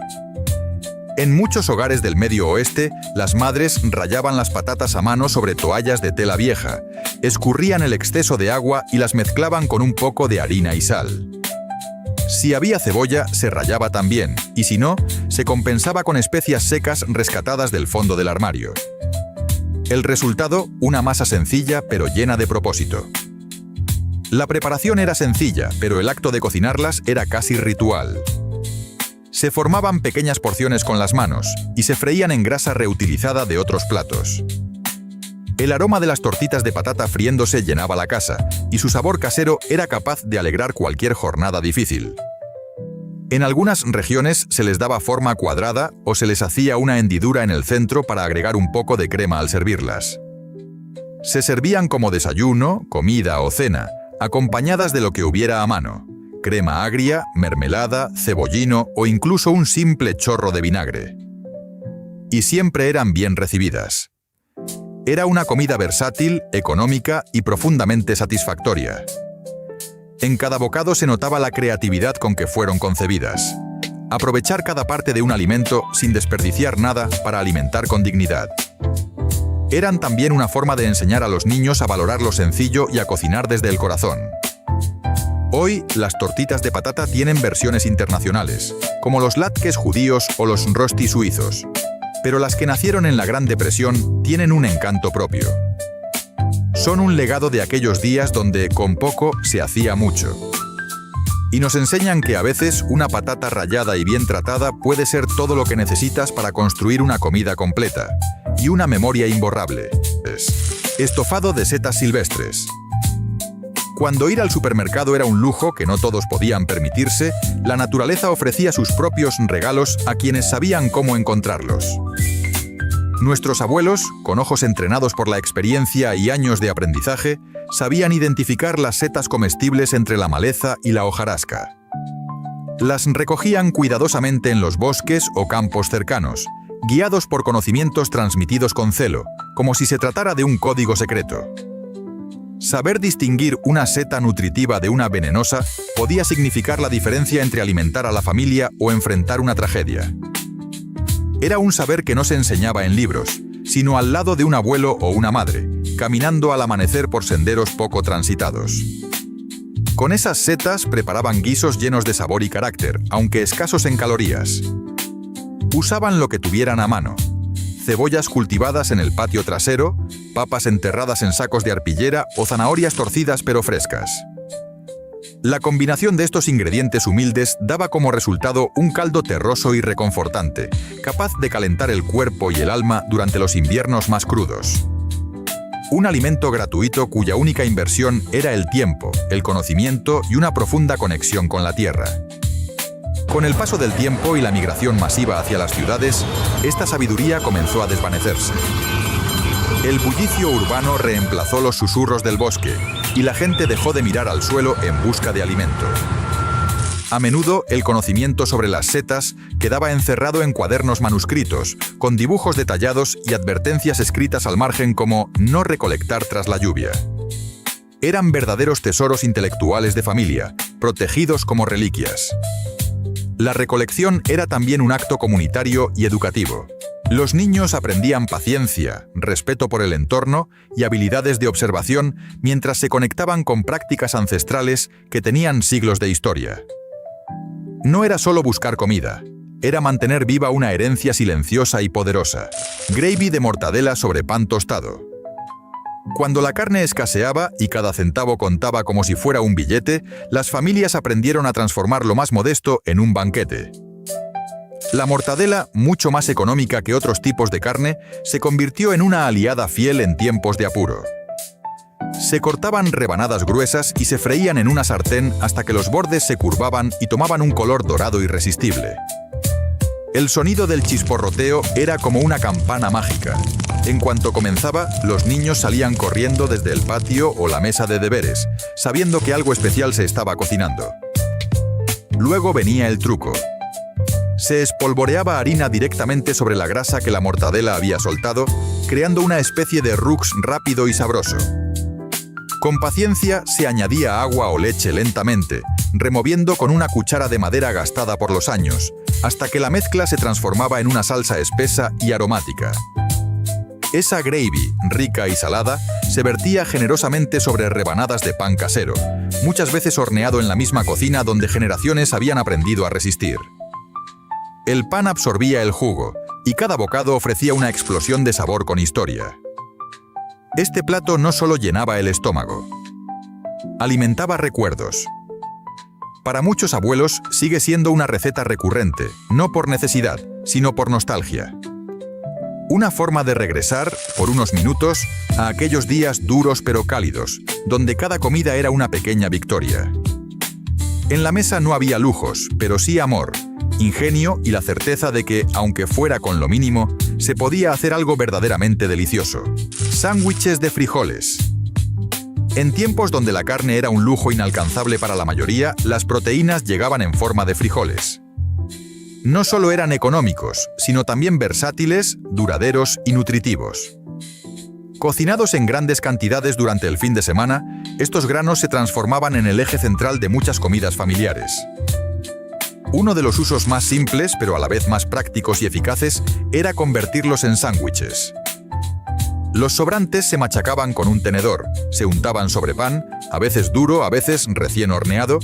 En muchos hogares del Medio Oeste, las madres rallaban las patatas a mano sobre toallas de tela vieja, escurrían el exceso de agua y las mezclaban con un poco de harina y sal. Si había cebolla, se rallaba también, y si no, se compensaba con especias secas rescatadas del fondo del armario. El resultado, una masa sencilla pero llena de propósito. La preparación era sencilla, pero el acto de cocinarlas era casi ritual. Se formaban pequeñas porciones con las manos y se freían en grasa reutilizada de otros platos. El aroma de las tortitas de patata friéndose llenaba la casa, y su sabor casero era capaz de alegrar cualquier jornada difícil. En algunas regiones se les daba forma cuadrada o se les hacía una hendidura en el centro para agregar un poco de crema al servirlas. Se servían como desayuno, comida o cena, acompañadas de lo que hubiera a mano: crema agria, mermelada, cebollino o incluso un simple chorro de vinagre. Y siempre eran bien recibidas. Era una comida versátil, económica y profundamente satisfactoria. En cada bocado se notaba la creatividad con que fueron concebidas. Aprovechar cada parte de un alimento sin desperdiciar nada para alimentar con dignidad. Eran también una forma de enseñar a los niños a valorar lo sencillo y a cocinar desde el corazón. Hoy, las tortitas de patata tienen versiones internacionales, como los latkes judíos o los rosti suizos. Pero las que nacieron en la Gran Depresión tienen un encanto propio. Son un legado de aquellos días donde, con poco, se hacía mucho. Y nos enseñan que a veces una patata rallada y bien tratada puede ser todo lo que necesitas para construir una comida completa. Y una memoria imborrable. Estofado de setas silvestres. Cuando ir al supermercado era un lujo que no todos podían permitirse, la naturaleza ofrecía sus propios regalos a quienes sabían cómo encontrarlos. Nuestros abuelos, con ojos entrenados por la experiencia y años de aprendizaje, sabían identificar las setas comestibles entre la maleza y la hojarasca. Las recogían cuidadosamente en los bosques o campos cercanos, guiados por conocimientos transmitidos con celo, como si se tratara de un código secreto. Saber distinguir una seta nutritiva de una venenosa podía significar la diferencia entre alimentar a la familia o enfrentar una tragedia. Era un saber que no se enseñaba en libros, sino al lado de un abuelo o una madre, caminando al amanecer por senderos poco transitados. Con esas setas preparaban guisos llenos de sabor y carácter, aunque escasos en calorías. Usaban lo que tuvieran a mano: cebollas cultivadas en el patio trasero, papas enterradas en sacos de arpillera o zanahorias torcidas pero frescas. La combinación de estos ingredientes humildes daba como resultado un caldo terroso y reconfortante, capaz de calentar el cuerpo y el alma durante los inviernos más crudos. Un alimento gratuito cuya única inversión era el tiempo, el conocimiento y una profunda conexión con la tierra. Con el paso del tiempo y la migración masiva hacia las ciudades, esta sabiduría comenzó a desvanecerse. El bullicio urbano reemplazó los susurros del bosque, y la gente dejó de mirar al suelo en busca de alimento. A menudo, el conocimiento sobre las setas quedaba encerrado en cuadernos manuscritos, con dibujos detallados y advertencias escritas al margen como «no recolectar tras la lluvia». Eran verdaderos tesoros intelectuales de familia, protegidos como reliquias. La recolección era también un acto comunitario y educativo. Los niños aprendían paciencia, respeto por el entorno y habilidades de observación mientras se conectaban con prácticas ancestrales que tenían siglos de historia. No era solo buscar comida, era mantener viva una herencia silenciosa y poderosa. Gravy de mortadela sobre pan tostado. Cuando la carne escaseaba y cada centavo contaba como si fuera un billete, las familias aprendieron a transformar lo más modesto en un banquete. La mortadela, mucho más económica que otros tipos de carne, se convirtió en una aliada fiel en tiempos de apuro. Se cortaban rebanadas gruesas y se freían en una sartén hasta que los bordes se curvaban y tomaban un color dorado irresistible. El sonido del chisporroteo era como una campana mágica. En cuanto comenzaba, los niños salían corriendo desde el patio o la mesa de deberes, sabiendo que algo especial se estaba cocinando. Luego venía el truco. Se espolvoreaba harina directamente sobre la grasa que la mortadela había soltado, creando una especie de roux rápido y sabroso. Con paciencia se añadía agua o leche lentamente, removiendo con una cuchara de madera gastada por los años, hasta que la mezcla se transformaba en una salsa espesa y aromática. Esa gravy, rica y salada, se vertía generosamente sobre rebanadas de pan casero, muchas veces horneado en la misma cocina donde generaciones habían aprendido a resistir. El pan absorbía el jugo, y cada bocado ofrecía una explosión de sabor con historia. Este plato no solo llenaba el estómago, alimentaba recuerdos. Para muchos abuelos sigue siendo una receta recurrente, no por necesidad, sino por nostalgia. Una forma de regresar, por unos minutos, a aquellos días duros pero cálidos, donde cada comida era una pequeña victoria. En la mesa no había lujos, pero sí amor, ingenio y la certeza de que, aunque fuera con lo mínimo, se podía hacer algo verdaderamente delicioso. Sándwiches de frijoles. En tiempos donde la carne era un lujo inalcanzable para la mayoría, las proteínas llegaban en forma de frijoles. No solo eran económicos, sino también versátiles, duraderos y nutritivos. Cocinados en grandes cantidades durante el fin de semana, estos granos se transformaban en el eje central de muchas comidas familiares. Uno de los usos más simples, pero a la vez más prácticos y eficaces, era convertirlos en sándwiches. Los sobrantes se machacaban con un tenedor, se untaban sobre pan, a veces duro, a veces recién horneado,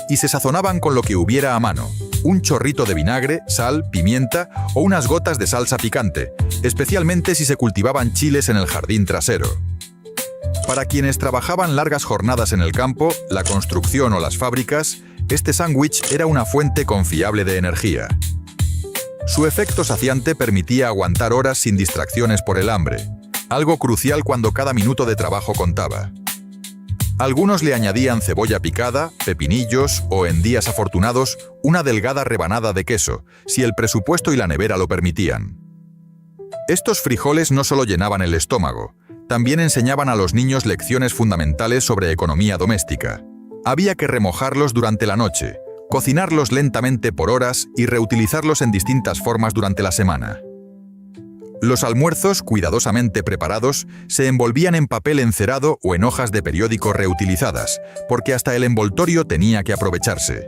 y se sazonaban con lo que hubiera a mano, un chorrito de vinagre, sal, pimienta o unas gotas de salsa picante, especialmente si se cultivaban chiles en el jardín trasero. Para quienes trabajaban largas jornadas en el campo, la construcción o las fábricas, este sándwich era una fuente confiable de energía. Su efecto saciante permitía aguantar horas sin distracciones por el hambre, algo crucial cuando cada minuto de trabajo contaba. Algunos le añadían cebolla picada, pepinillos o, en días afortunados, una delgada rebanada de queso, si el presupuesto y la nevera lo permitían. Estos frijoles no solo llenaban el estómago, también enseñaban a los niños lecciones fundamentales sobre economía doméstica. Había que remojarlos durante la noche, cocinarlos lentamente por horas y reutilizarlos en distintas formas durante la semana. Los almuerzos, cuidadosamente preparados, se envolvían en papel encerado o en hojas de periódico reutilizadas, porque hasta el envoltorio tenía que aprovecharse.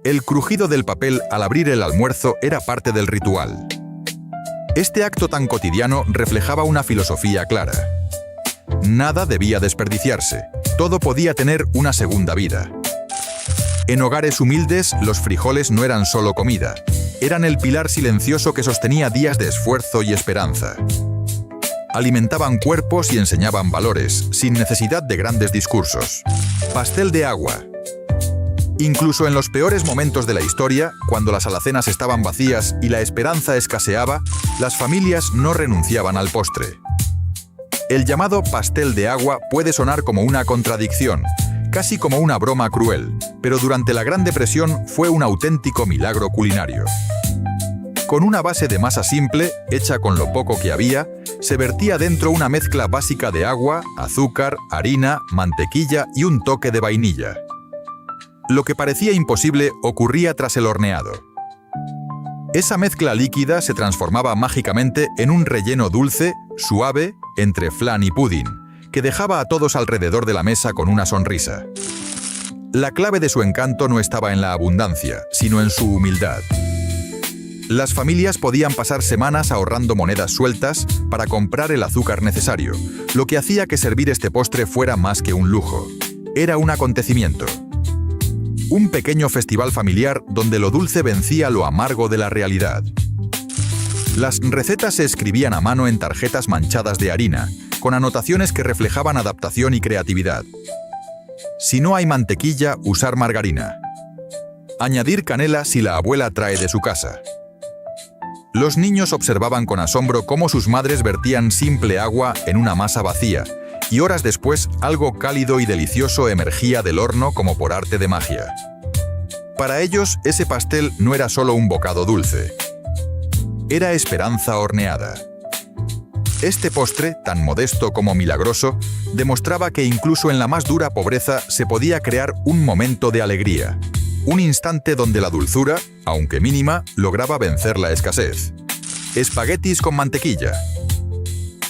El crujido del papel al abrir el almuerzo era parte del ritual. Este acto tan cotidiano reflejaba una filosofía clara. Nada debía desperdiciarse, todo podía tener una segunda vida. En hogares humildes, los frijoles no eran solo comida, eran el pilar silencioso que sostenía días de esfuerzo y esperanza. Alimentaban cuerpos y enseñaban valores, sin necesidad de grandes discursos. Pastel de agua. Incluso en los peores momentos de la historia, cuando las alacenas estaban vacías y la esperanza escaseaba, las familias no renunciaban al postre. El llamado pastel de agua puede sonar como una contradicción, casi como una broma cruel, pero durante la Gran Depresión fue un auténtico milagro culinario. Con una base de masa simple, hecha con lo poco que había, se vertía dentro una mezcla básica de agua, azúcar, harina, mantequilla y un toque de vainilla. Lo que parecía imposible ocurría tras el horneado. Esa mezcla líquida se transformaba mágicamente en un relleno dulce, suave, entre flan y pudín, que dejaba a todos alrededor de la mesa con una sonrisa. La clave de su encanto no estaba en la abundancia, sino en su humildad. Las familias podían pasar semanas ahorrando monedas sueltas para comprar el azúcar necesario, lo que hacía que servir este postre fuera más que un lujo. Era un acontecimiento. Un pequeño festival familiar donde lo dulce vencía lo amargo de la realidad. Las recetas se escribían a mano en tarjetas manchadas de harina, con anotaciones que reflejaban adaptación y creatividad. Si no hay mantequilla, usar margarina. Añadir canela si la abuela trae de su casa. Los niños observaban con asombro cómo sus madres vertían simple agua en una masa vacía, y horas después algo cálido y delicioso emergía del horno como por arte de magia. Para ellos, ese pastel no era solo un bocado dulce. Era esperanza horneada. Este postre, tan modesto como milagroso, demostraba que incluso en la más dura pobreza se podía crear un momento de alegría. Un instante donde la dulzura, aunque mínima, lograba vencer la escasez. Espaguetis con mantequilla.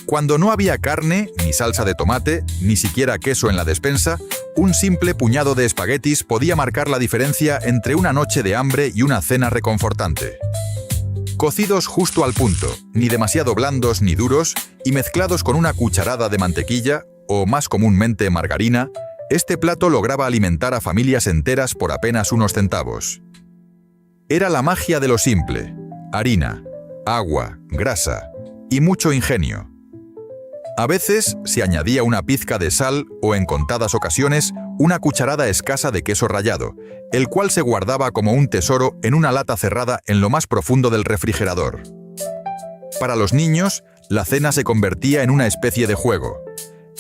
Cuando no había carne, ni salsa de tomate, ni siquiera queso en la despensa, un simple puñado de espaguetis podía marcar la diferencia entre una noche de hambre y una cena reconfortante. Cocidos justo al punto, ni demasiado blandos ni duros, y mezclados con una cucharada de mantequilla, o más comúnmente margarina, este plato lograba alimentar a familias enteras por apenas unos centavos. Era la magia de lo simple: harina, agua, grasa y mucho ingenio. A veces se añadía una pizca de sal o, en contadas ocasiones, una cucharada escasa de queso rallado, el cual se guardaba como un tesoro en una lata cerrada en lo más profundo del refrigerador. Para los niños, la cena se convertía en una especie de juego.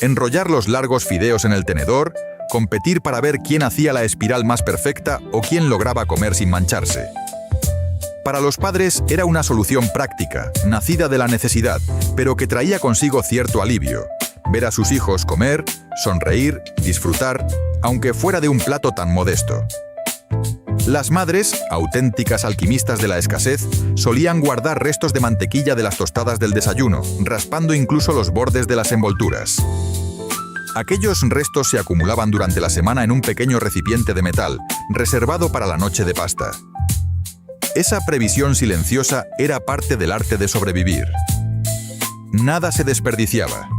Enrollar los largos fideos en el tenedor, competir para ver quién hacía la espiral más perfecta o quién lograba comer sin mancharse. Para los padres era una solución práctica, nacida de la necesidad, pero que traía consigo cierto alivio: ver a sus hijos comer, sonreír, disfrutar, aunque fuera de un plato tan modesto. Las madres, auténticas alquimistas de la escasez, solían guardar restos de mantequilla de las tostadas del desayuno, raspando incluso los bordes de las envolturas. Aquellos restos se acumulaban durante la semana en un pequeño recipiente de metal, reservado para la noche de pasta. Esa previsión silenciosa era parte del arte de sobrevivir. Nada se desperdiciaba.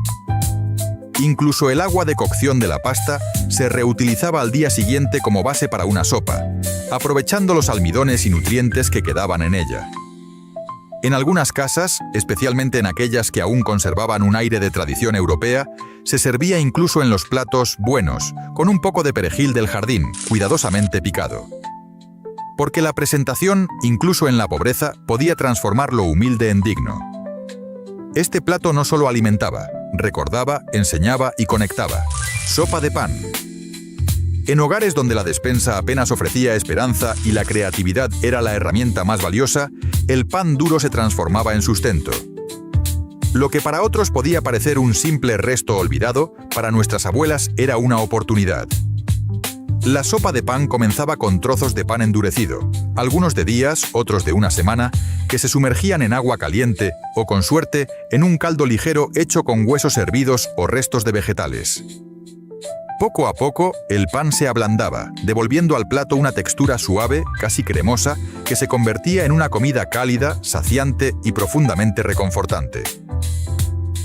Incluso el agua de cocción de la pasta se reutilizaba al día siguiente como base para una sopa, aprovechando los almidones y nutrientes que quedaban en ella. En algunas casas, especialmente en aquellas que aún conservaban un aire de tradición europea, se servía incluso en los platos buenos, con un poco de perejil del jardín, cuidadosamente picado. Porque la presentación, incluso en la pobreza, podía transformar lo humilde en digno. Este plato no solo alimentaba, recordaba, enseñaba y conectaba. Sopa de pan. En hogares donde la despensa apenas ofrecía esperanza y la creatividad era la herramienta más valiosa, el pan duro se transformaba en sustento. Lo que para otros podía parecer un simple resto olvidado, para nuestras abuelas era una oportunidad. La sopa de pan comenzaba con trozos de pan endurecido, algunos de días, otros de una semana, que se sumergían en agua caliente o, con suerte, en un caldo ligero hecho con huesos hervidos o restos de vegetales. Poco a poco, el pan se ablandaba, devolviendo al plato una textura suave, casi cremosa, que se convertía en una comida cálida, saciante y profundamente reconfortante.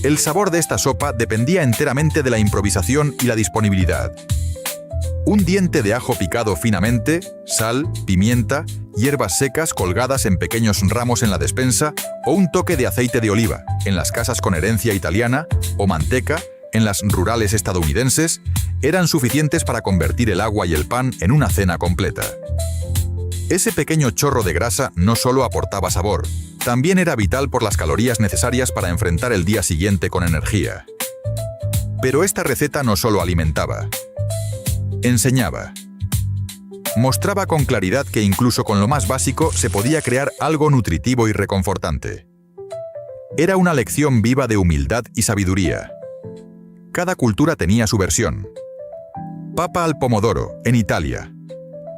El sabor de esta sopa dependía enteramente de la improvisación y la disponibilidad. Un diente de ajo picado finamente, sal, pimienta, hierbas secas colgadas en pequeños ramos en la despensa, o un toque de aceite de oliva, en las casas con herencia italiana, o manteca, en las rurales estadounidenses, eran suficientes para convertir el agua y el pan en una cena completa. Ese pequeño chorro de grasa no solo aportaba sabor, también era vital por las calorías necesarias para enfrentar el día siguiente con energía. Pero esta receta no solo alimentaba, enseñaba. Mostraba con claridad que incluso con lo más básico se podía crear algo nutritivo y reconfortante. Era una lección viva de humildad y sabiduría. Cada cultura tenía su versión. Papa al pomodoro, en Italia.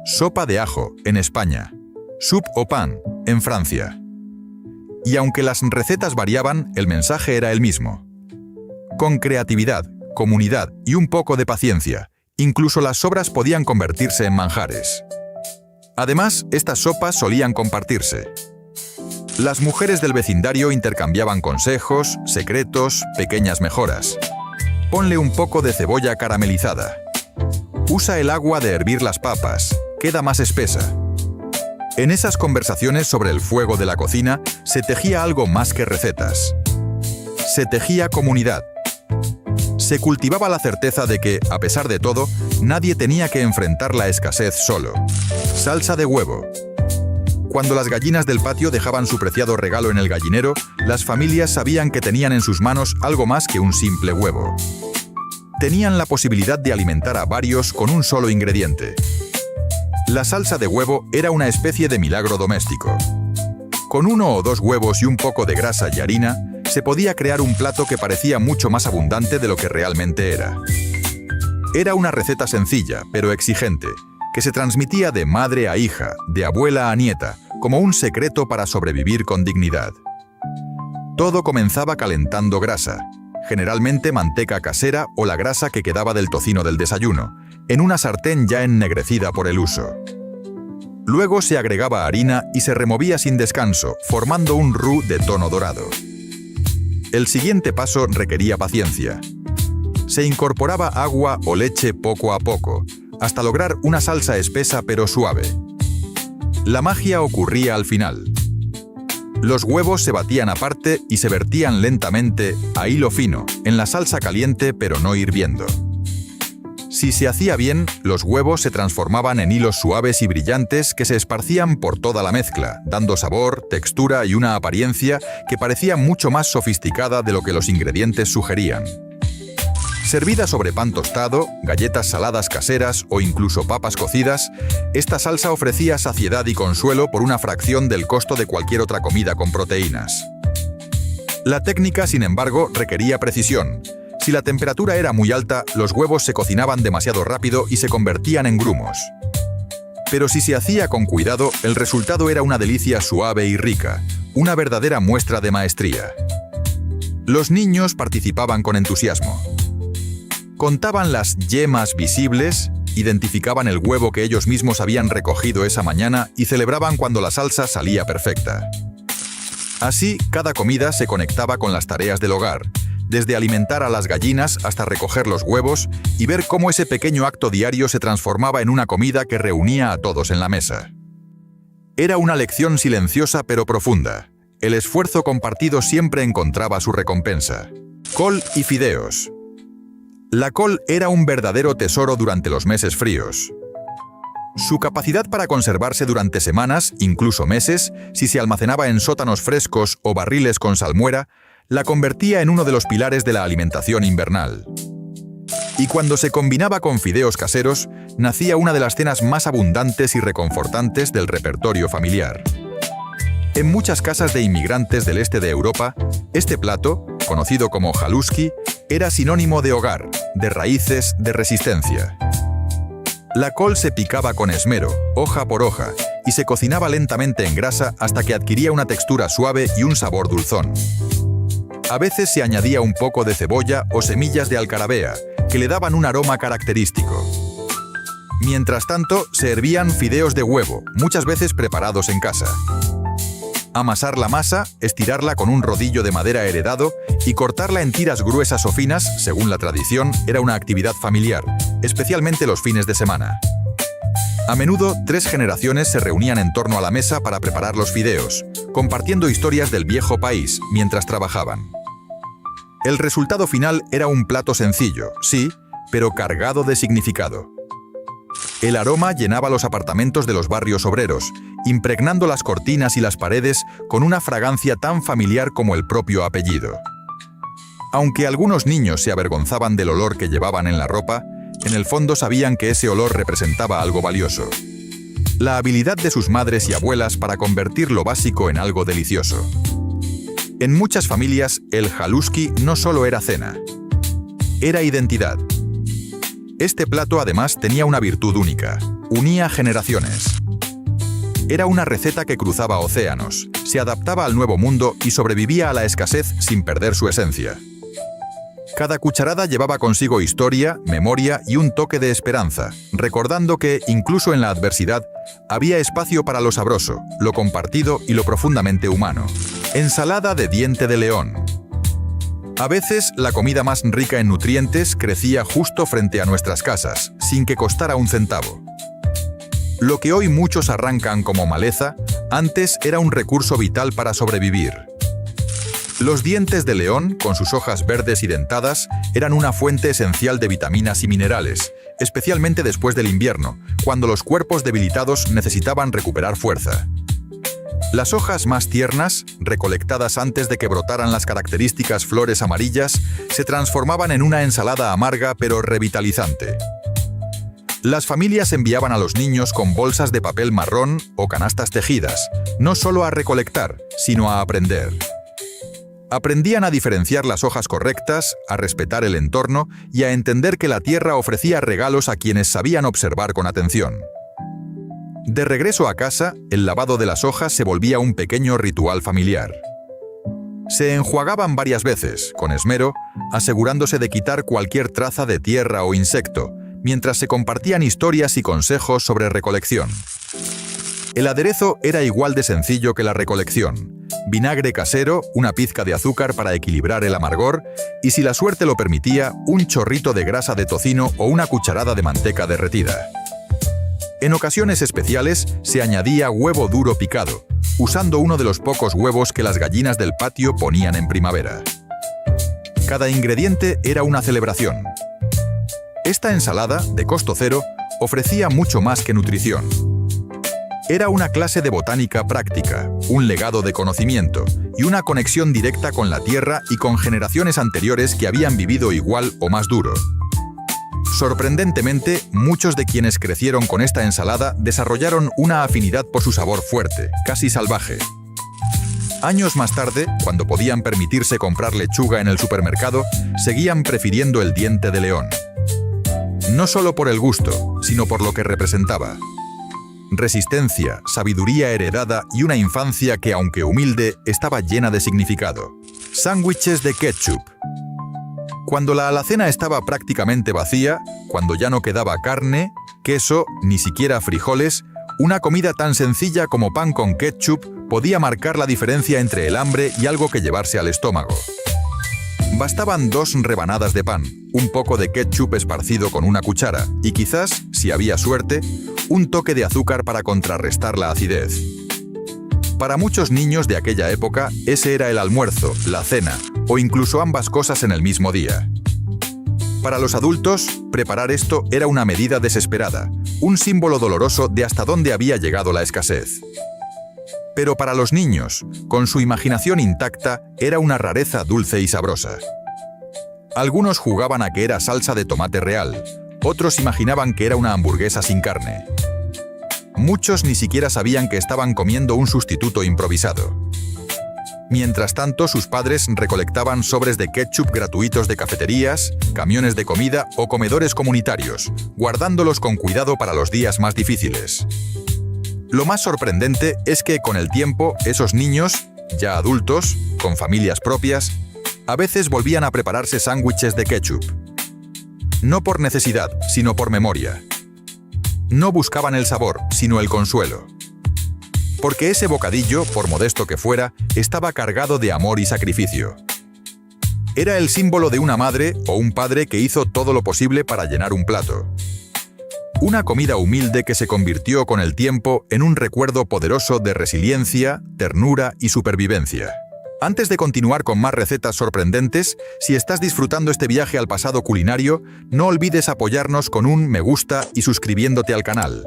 Sopa de ajo, en España. Soup au pain, en Francia. Y aunque las recetas variaban, el mensaje era el mismo. Con creatividad, comunidad y un poco de paciencia, incluso las sobras podían convertirse en manjares. Además, estas sopas solían compartirse. Las mujeres del vecindario intercambiaban consejos, secretos, pequeñas mejoras. Ponle un poco de cebolla caramelizada. Usa el agua de hervir las papas, queda más espesa. En esas conversaciones sobre el fuego de la cocina se tejía algo más que recetas. Se tejía comunidad. Se cultivaba la certeza de que, a pesar de todo, nadie tenía que enfrentar la escasez solo. Salsa de huevo. Cuando las gallinas del patio dejaban su preciado regalo en el gallinero, las familias sabían que tenían en sus manos algo más que un simple huevo. Tenían la posibilidad de alimentar a varios con un solo ingrediente. La salsa de huevo era una especie de milagro doméstico. Con 1 o 2 huevos y un poco de grasa y harina, se podía crear un plato que parecía mucho más abundante de lo que realmente era. Era una receta sencilla, pero exigente, que se transmitía de madre a hija, de abuela a nieta, como un secreto para sobrevivir con dignidad. Todo comenzaba calentando grasa, generalmente manteca casera o la grasa que quedaba del tocino del desayuno, en una sartén ya ennegrecida por el uso. Luego se agregaba harina y se removía sin descanso, formando un roux de tono dorado. El siguiente paso requería paciencia. Se incorporaba agua o leche poco a poco, hasta lograr una salsa espesa pero suave. La magia ocurría al final. Los huevos se batían aparte y se vertían lentamente, a hilo fino, en la salsa caliente pero no hirviendo. Si se hacía bien, los huevos se transformaban en hilos suaves y brillantes que se esparcían por toda la mezcla, dando sabor, textura y una apariencia que parecía mucho más sofisticada de lo que los ingredientes sugerían. Servida sobre pan tostado, galletas saladas caseras o incluso papas cocidas, esta salsa ofrecía saciedad y consuelo por una fracción del costo de cualquier otra comida con proteínas. La técnica, sin embargo, requería precisión. Si la temperatura era muy alta, los huevos se cocinaban demasiado rápido y se convertían en grumos. Pero si se hacía con cuidado, el resultado era una delicia suave y rica, una verdadera muestra de maestría. Los niños participaban con entusiasmo. Contaban las yemas visibles, identificaban el huevo que ellos mismos habían recogido esa mañana y celebraban cuando la salsa salía perfecta. Así, cada comida se conectaba con las tareas del hogar, desde alimentar a las gallinas hasta recoger los huevos y ver cómo ese pequeño acto diario se transformaba en una comida que reunía a todos en la mesa. Era una lección silenciosa pero profunda. El esfuerzo compartido siempre encontraba su recompensa. Col y fideos. La col era un verdadero tesoro durante los meses fríos. Su capacidad para conservarse durante semanas, incluso meses, si se almacenaba en sótanos frescos o barriles con salmuera, la convertía en uno de los pilares de la alimentación invernal. Y cuando se combinaba con fideos caseros, nacía una de las cenas más abundantes y reconfortantes del repertorio familiar. En muchas casas de inmigrantes del este de Europa, este plato, conocido como haluski, era sinónimo de hogar, de raíces, de resistencia. La col se picaba con esmero, hoja por hoja, y se cocinaba lentamente en grasa hasta que adquiría una textura suave y un sabor dulzón. A veces se añadía un poco de cebolla o semillas de alcarabea, que le daban un aroma característico. Mientras tanto, se hervían fideos de huevo, muchas veces preparados en casa. Amasar la masa, estirarla con un rodillo de madera heredado y cortarla en tiras gruesas o finas, según la tradición, era una actividad familiar, especialmente los fines de semana. A menudo, 3 generaciones se reunían en torno a la mesa para preparar los fideos, compartiendo historias del viejo país mientras trabajaban. El resultado final era un plato sencillo, sí, pero cargado de significado. El aroma llenaba los apartamentos de los barrios obreros, impregnando las cortinas y las paredes con una fragancia tan familiar como el propio apellido. Aunque algunos niños se avergonzaban del olor que llevaban en la ropa, en el fondo sabían que ese olor representaba algo valioso. La habilidad de sus madres y abuelas para convertir lo básico en algo delicioso. En muchas familias, el haluski no solo era cena, era identidad. Este plato además tenía una virtud única: unía generaciones. Era una receta que cruzaba océanos, se adaptaba al nuevo mundo y sobrevivía a la escasez sin perder su esencia. Cada cucharada llevaba consigo historia, memoria y un toque de esperanza, recordando que, incluso en la adversidad, había espacio para lo sabroso, lo compartido y lo profundamente humano. Ensalada de diente de león. A veces, la comida más rica en nutrientes crecía justo frente a nuestras casas, sin que costara un centavo. Lo que hoy muchos arrancan como maleza, antes era un recurso vital para sobrevivir. Los dientes de león, con sus hojas verdes y dentadas, eran una fuente esencial de vitaminas y minerales, especialmente después del invierno, cuando los cuerpos debilitados necesitaban recuperar fuerza. Las hojas más tiernas, recolectadas antes de que brotaran las características flores amarillas, se transformaban en una ensalada amarga pero revitalizante. Las familias enviaban a los niños con bolsas de papel marrón o canastas tejidas, no solo a recolectar, sino a aprender. Aprendían a diferenciar las hojas correctas, a respetar el entorno y a entender que la tierra ofrecía regalos a quienes sabían observar con atención. De regreso a casa, el lavado de las hojas se volvía un pequeño ritual familiar. Se enjuagaban varias veces, con esmero, asegurándose de quitar cualquier traza de tierra o insecto, mientras se compartían historias y consejos sobre recolección. El aderezo era igual de sencillo que la recolección: vinagre casero, una pizca de azúcar para equilibrar el amargor y, si la suerte lo permitía, un chorrito de grasa de tocino o una cucharada de manteca derretida. En ocasiones especiales se añadía huevo duro picado, usando uno de los pocos huevos que las gallinas del patio ponían en primavera. Cada ingrediente era una celebración. Esta ensalada, de costo cero, ofrecía mucho más que nutrición. Era una clase de botánica práctica, un legado de conocimiento y una conexión directa con la tierra y con generaciones anteriores que habían vivido igual o más duro. Sorprendentemente, muchos de quienes crecieron con esta ensalada desarrollaron una afinidad por su sabor fuerte, casi salvaje. Años más tarde, cuando podían permitirse comprar lechuga en el supermercado, seguían prefiriendo el diente de león. No solo por el gusto, sino por lo que representaba. Resistencia, sabiduría heredada y una infancia que, aunque humilde, estaba llena de significado. Sándwiches de ketchup. Cuando la alacena estaba prácticamente vacía, cuando ya no quedaba carne, queso, ni siquiera frijoles, una comida tan sencilla como pan con ketchup podía marcar la diferencia entre el hambre y algo que llevarse al estómago. Bastaban 2 rebanadas de pan, un poco de ketchup esparcido con una cuchara y quizás, si había suerte, un toque de azúcar para contrarrestar la acidez. Para muchos niños de aquella época, ese era el almuerzo, la cena, o incluso ambas cosas en el mismo día. Para los adultos, preparar esto era una medida desesperada, un símbolo doloroso de hasta dónde había llegado la escasez. Pero para los niños, con su imaginación intacta, era una rareza dulce y sabrosa. Algunos jugaban a que era salsa de tomate real, otros imaginaban que era una hamburguesa sin carne. Muchos ni siquiera sabían que estaban comiendo un sustituto improvisado. Mientras tanto, sus padres recolectaban sobres de ketchup gratuitos de cafeterías, camiones de comida o comedores comunitarios, guardándolos con cuidado para los días más difíciles. Lo más sorprendente es que, con el tiempo, esos niños, ya adultos, con familias propias, a veces volvían a prepararse sándwiches de ketchup. No por necesidad, sino por memoria. No buscaban el sabor, sino el consuelo. Porque ese bocadillo, por modesto que fuera, estaba cargado de amor y sacrificio. Era el símbolo de una madre o un padre que hizo todo lo posible para llenar un plato. Una comida humilde que se convirtió con el tiempo en un recuerdo poderoso de resiliencia, ternura y supervivencia. Antes de continuar con más recetas sorprendentes, si estás disfrutando este viaje al pasado culinario, no olvides apoyarnos con un me gusta y suscribiéndote al canal.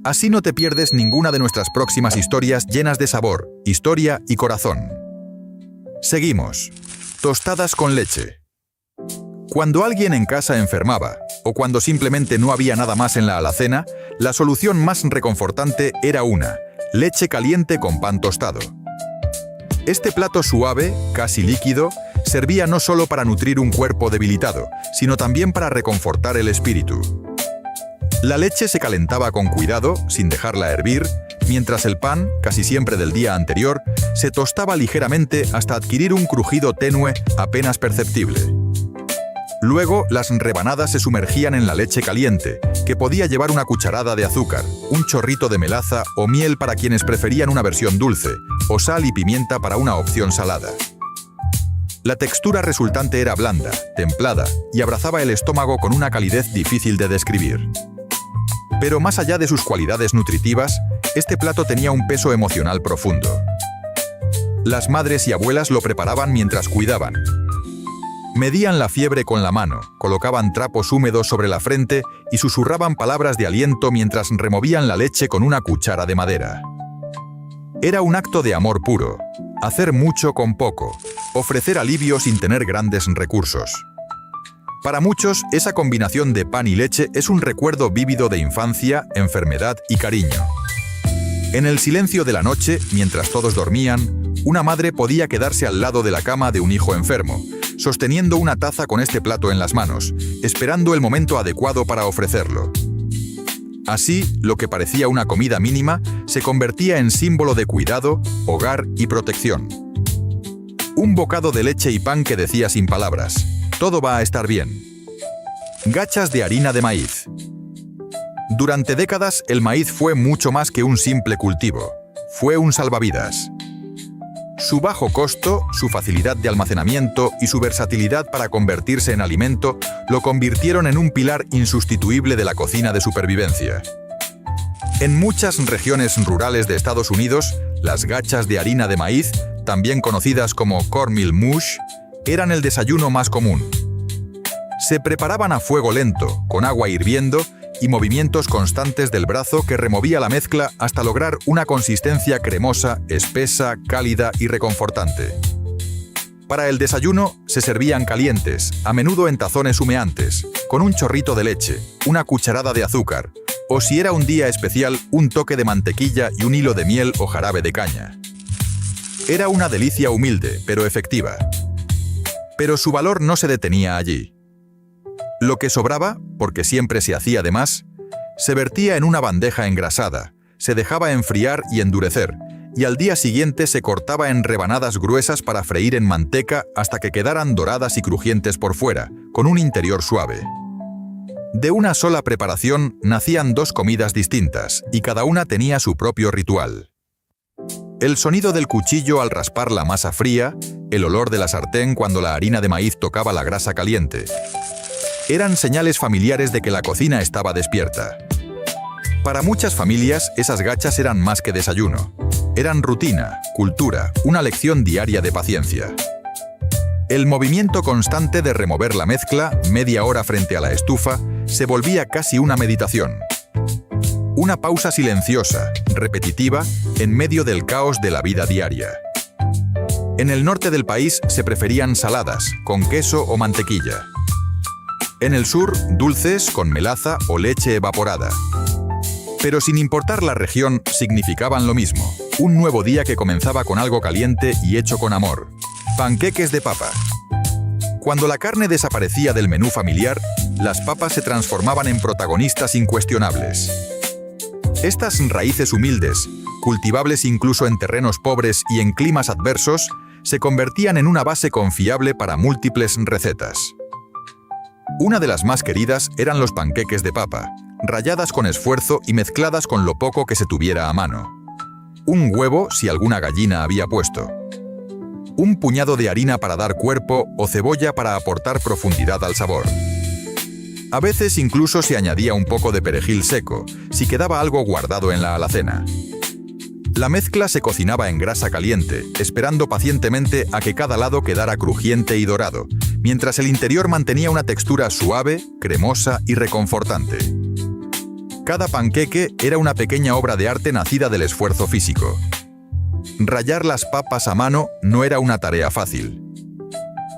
Así no te pierdes ninguna de nuestras próximas historias llenas de sabor, historia y corazón. Seguimos. Tostadas con leche. Cuando alguien en casa enfermaba, o cuando simplemente no había nada más en la alacena, la solución más reconfortante era una leche caliente con pan tostado. Este plato suave, casi líquido, servía no solo para nutrir un cuerpo debilitado, sino también para reconfortar el espíritu. La leche se calentaba con cuidado, sin dejarla hervir, mientras el pan, casi siempre del día anterior, se tostaba ligeramente hasta adquirir un crujido tenue apenas perceptible. Luego, las rebanadas se sumergían en la leche caliente, que podía llevar una cucharada de azúcar, un chorrito de melaza o miel para quienes preferían una versión dulce, o sal y pimienta para una opción salada. La textura resultante era blanda, templada y abrazaba el estómago con una calidez difícil de describir. Pero más allá de sus cualidades nutritivas, este plato tenía un peso emocional profundo. Las madres y abuelas lo preparaban mientras cuidaban. Medían la fiebre con la mano, colocaban trapos húmedos sobre la frente y susurraban palabras de aliento mientras removían la leche con una cuchara de madera. Era un acto de amor puro, hacer mucho con poco, ofrecer alivio sin tener grandes recursos. Para muchos, esa combinación de pan y leche es un recuerdo vívido de infancia, enfermedad y cariño. En el silencio de la noche, mientras todos dormían, una madre podía quedarse al lado de la cama de un hijo enfermo, sosteniendo una taza con este plato en las manos, esperando el momento adecuado para ofrecerlo. Así, lo que parecía una comida mínima se convertía en símbolo de cuidado, hogar y protección. Un bocado de leche y pan que decía sin palabras: todo va a estar bien. Gachas de harina de maíz. Durante décadas, el maíz fue mucho más que un simple cultivo. Fue un salvavidas. Su bajo costo, su facilidad de almacenamiento y su versatilidad para convertirse en alimento lo convirtieron en un pilar insustituible de la cocina de supervivencia. En muchas regiones rurales de Estados Unidos, las gachas de harina de maíz, también conocidas como cornmeal mush, eran el desayuno más común. Se preparaban a fuego lento, con agua hirviendo y movimientos constantes del brazo que removía la mezcla hasta lograr una consistencia cremosa, espesa, cálida y reconfortante. Para el desayuno se servían calientes, a menudo en tazones humeantes, con un chorrito de leche, una cucharada de azúcar, o si era un día especial, un toque de mantequilla y un hilo de miel o jarabe de caña. Era una delicia humilde, pero efectiva. Pero su valor no se detenía allí. Lo que sobraba, porque siempre se hacía de más, se vertía en una bandeja engrasada, se dejaba enfriar y endurecer, y al día siguiente se cortaba en rebanadas gruesas para freír en manteca hasta que quedaran doradas y crujientes por fuera, con un interior suave. De una sola preparación nacían dos comidas distintas, y cada una tenía su propio ritual. El sonido del cuchillo al raspar la masa fría, el olor de la sartén cuando la harina de maíz tocaba la grasa caliente, eran señales familiares de que la cocina estaba despierta. Para muchas familias, esas gachas eran más que desayuno. Eran rutina, cultura, una lección diaria de paciencia. El movimiento constante de remover la mezcla, media hora frente a la estufa, se volvía casi una meditación. Una pausa silenciosa, repetitiva, en medio del caos de la vida diaria. En el norte del país se preferían saladas, con queso o mantequilla. En el sur, dulces con melaza o leche evaporada. Pero sin importar la región, significaban lo mismo. Un nuevo día que comenzaba con algo caliente y hecho con amor. Panqueques de papa. Cuando la carne desaparecía del menú familiar, las papas se transformaban en protagonistas incuestionables. Estas raíces humildes, cultivables incluso en terrenos pobres y en climas adversos, se convertían en una base confiable para múltiples recetas. Una de las más queridas eran los panqueques de papa, ralladas con esfuerzo y mezcladas con lo poco que se tuviera a mano. Un huevo si alguna gallina había puesto. Un puñado de harina para dar cuerpo o cebolla para aportar profundidad al sabor. A veces incluso se añadía un poco de perejil seco, si quedaba algo guardado en la alacena. La mezcla se cocinaba en grasa caliente, esperando pacientemente a que cada lado quedara crujiente y dorado, mientras el interior mantenía una textura suave, cremosa y reconfortante. Cada panqueque era una pequeña obra de arte nacida del esfuerzo físico. Rallar las papas a mano no era una tarea fácil.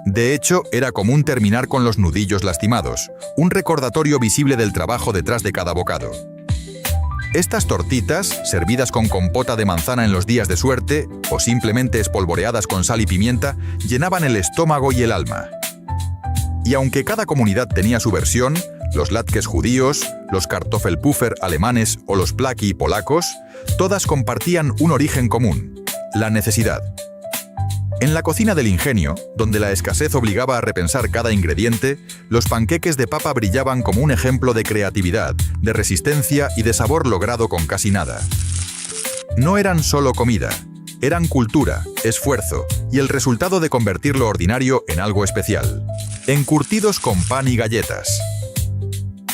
De hecho, era común terminar con los nudillos lastimados, un recordatorio visible del trabajo detrás de cada bocado. Estas tortitas, servidas con compota de manzana en los días de suerte, o simplemente espolvoreadas con sal y pimienta, llenaban el estómago y el alma. Y aunque cada comunidad tenía su versión, los latkes judíos, los kartoffelpuffer alemanes o los plaki polacos, todas compartían un origen común: la necesidad. En la cocina del ingenio, donde la escasez obligaba a repensar cada ingrediente, los panqueques de papa brillaban como un ejemplo de creatividad, de resistencia y de sabor logrado con casi nada. No eran solo comida, eran cultura, esfuerzo y el resultado de convertir lo ordinario en algo especial. Encurtidos con pan y galletas.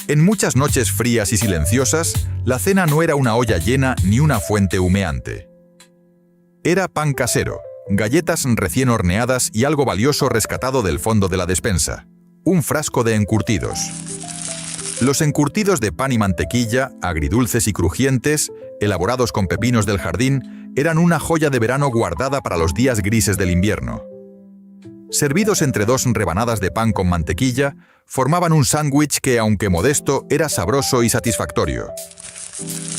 En muchas noches frías y silenciosas, la cena no era una olla llena ni una fuente humeante. Era pan casero, galletas recién horneadas y algo valioso rescatado del fondo de la despensa: un frasco de encurtidos. Los encurtidos de pan y mantequilla, agridulces y crujientes, elaborados con pepinos del jardín, eran una joya de verano guardada para los días grises del invierno. Servidos entre dos rebanadas de pan con mantequilla, formaban un sándwich que, aunque modesto, era sabroso y satisfactorio.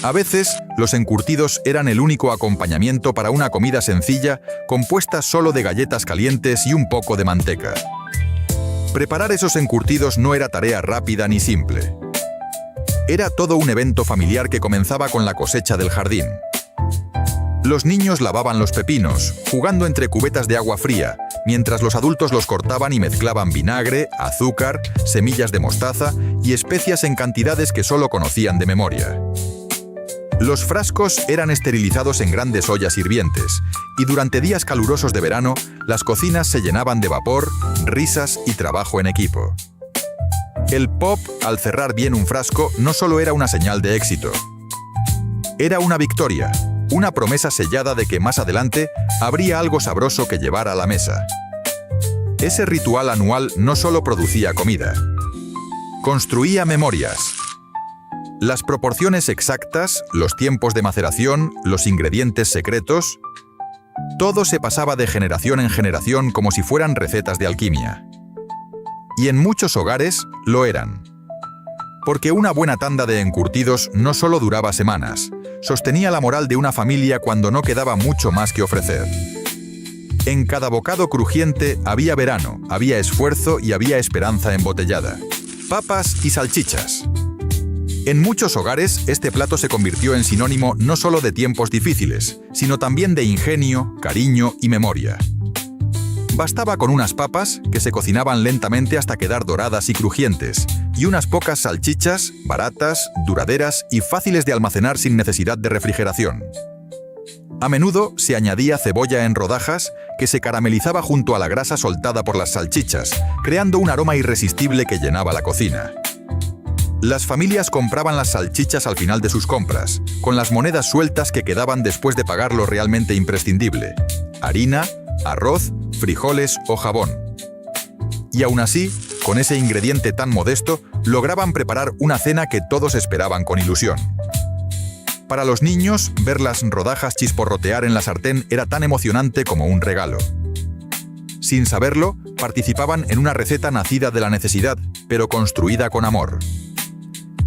A veces, los encurtidos eran el único acompañamiento para una comida sencilla compuesta solo de galletas calientes y un poco de manteca. Preparar esos encurtidos no era tarea rápida ni simple. Era todo un evento familiar que comenzaba con la cosecha del jardín. Los niños lavaban los pepinos, jugando entre cubetas de agua fría, mientras los adultos los cortaban y mezclaban vinagre, azúcar, semillas de mostaza y especias en cantidades que solo conocían de memoria. Los frascos eran esterilizados en grandes ollas hirvientes, y durante días calurosos de verano, las cocinas se llenaban de vapor, risas y trabajo en equipo. El pop, al cerrar bien un frasco, no solo era una señal de éxito. Era una victoria, una promesa sellada de que más adelante habría algo sabroso que llevar a la mesa. Ese ritual anual no solo producía comida, construía memorias. Las proporciones exactas, los tiempos de maceración, los ingredientes secretos, todo se pasaba de generación en generación como si fueran recetas de alquimia. Y en muchos hogares lo eran. Porque una buena tanda de encurtidos no solo duraba semanas, sostenía la moral de una familia cuando no quedaba mucho más que ofrecer. En cada bocado crujiente había verano, había esfuerzo y había esperanza embotellada. Papas y salchichas. En muchos hogares, este plato se convirtió en sinónimo no solo de tiempos difíciles, sino también de ingenio, cariño y memoria. Bastaba con unas papas, que se cocinaban lentamente hasta quedar doradas y crujientes, y unas pocas salchichas, baratas, duraderas y fáciles de almacenar sin necesidad de refrigeración. A menudo se añadía cebolla en rodajas, que se caramelizaba junto a la grasa soltada por las salchichas, creando un aroma irresistible que llenaba la cocina. Las familias compraban las salchichas al final de sus compras, con las monedas sueltas que quedaban después de pagar lo realmente imprescindible: harina, arroz, frijoles o jabón. Y aún así, con ese ingrediente tan modesto, lograban preparar una cena que todos esperaban con ilusión. Para los niños, ver las rodajas chisporrotear en la sartén era tan emocionante como un regalo. Sin saberlo, participaban en una receta nacida de la necesidad, pero construida con amor.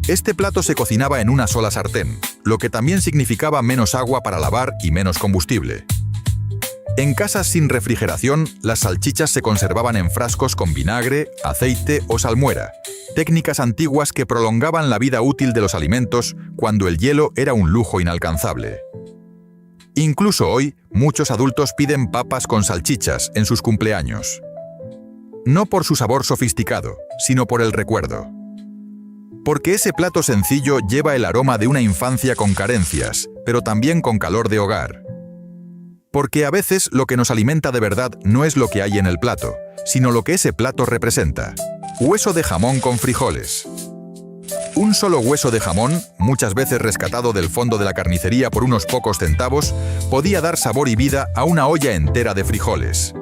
Este plato se cocinaba en una sola sartén, lo que también significaba menos agua para lavar y menos combustible. En casas sin refrigeración, las salchichas se conservaban en frascos con vinagre, aceite o salmuera, técnicas antiguas que prolongaban la vida útil de los alimentos cuando el hielo era un lujo inalcanzable. Incluso hoy, muchos adultos piden papas con salchichas en sus cumpleaños. No por su sabor sofisticado, sino por el recuerdo. Porque ese plato sencillo lleva el aroma de una infancia con carencias, pero también con calor de hogar. Porque a veces lo que nos alimenta de verdad no es lo que hay en el plato, sino lo que ese plato representa: hueso de jamón con frijoles, Un solo hueso de jamón, muchas veces rescatado del fondo de la carnicería por unos pocos centavos, podía dar sabor y vida a una olla entera de frijoles.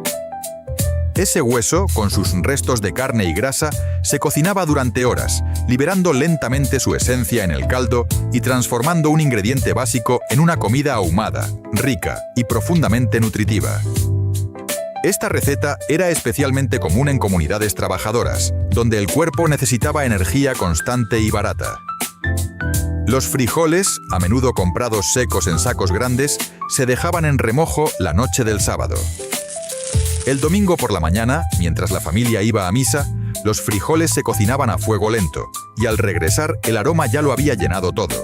Ese hueso, con sus restos de carne y grasa, se cocinaba durante horas, liberando lentamente su esencia en el caldo y transformando un ingrediente básico en una comida ahumada, rica y profundamente nutritiva. Esta receta era especialmente común en comunidades trabajadoras, donde el cuerpo necesitaba energía constante y barata. Los frijoles, a menudo comprados secos en sacos grandes, se dejaban en remojo la noche del sábado. El domingo por la mañana, mientras la familia iba a misa, los frijoles se cocinaban a fuego lento, y al regresar el aroma ya lo había llenado todo.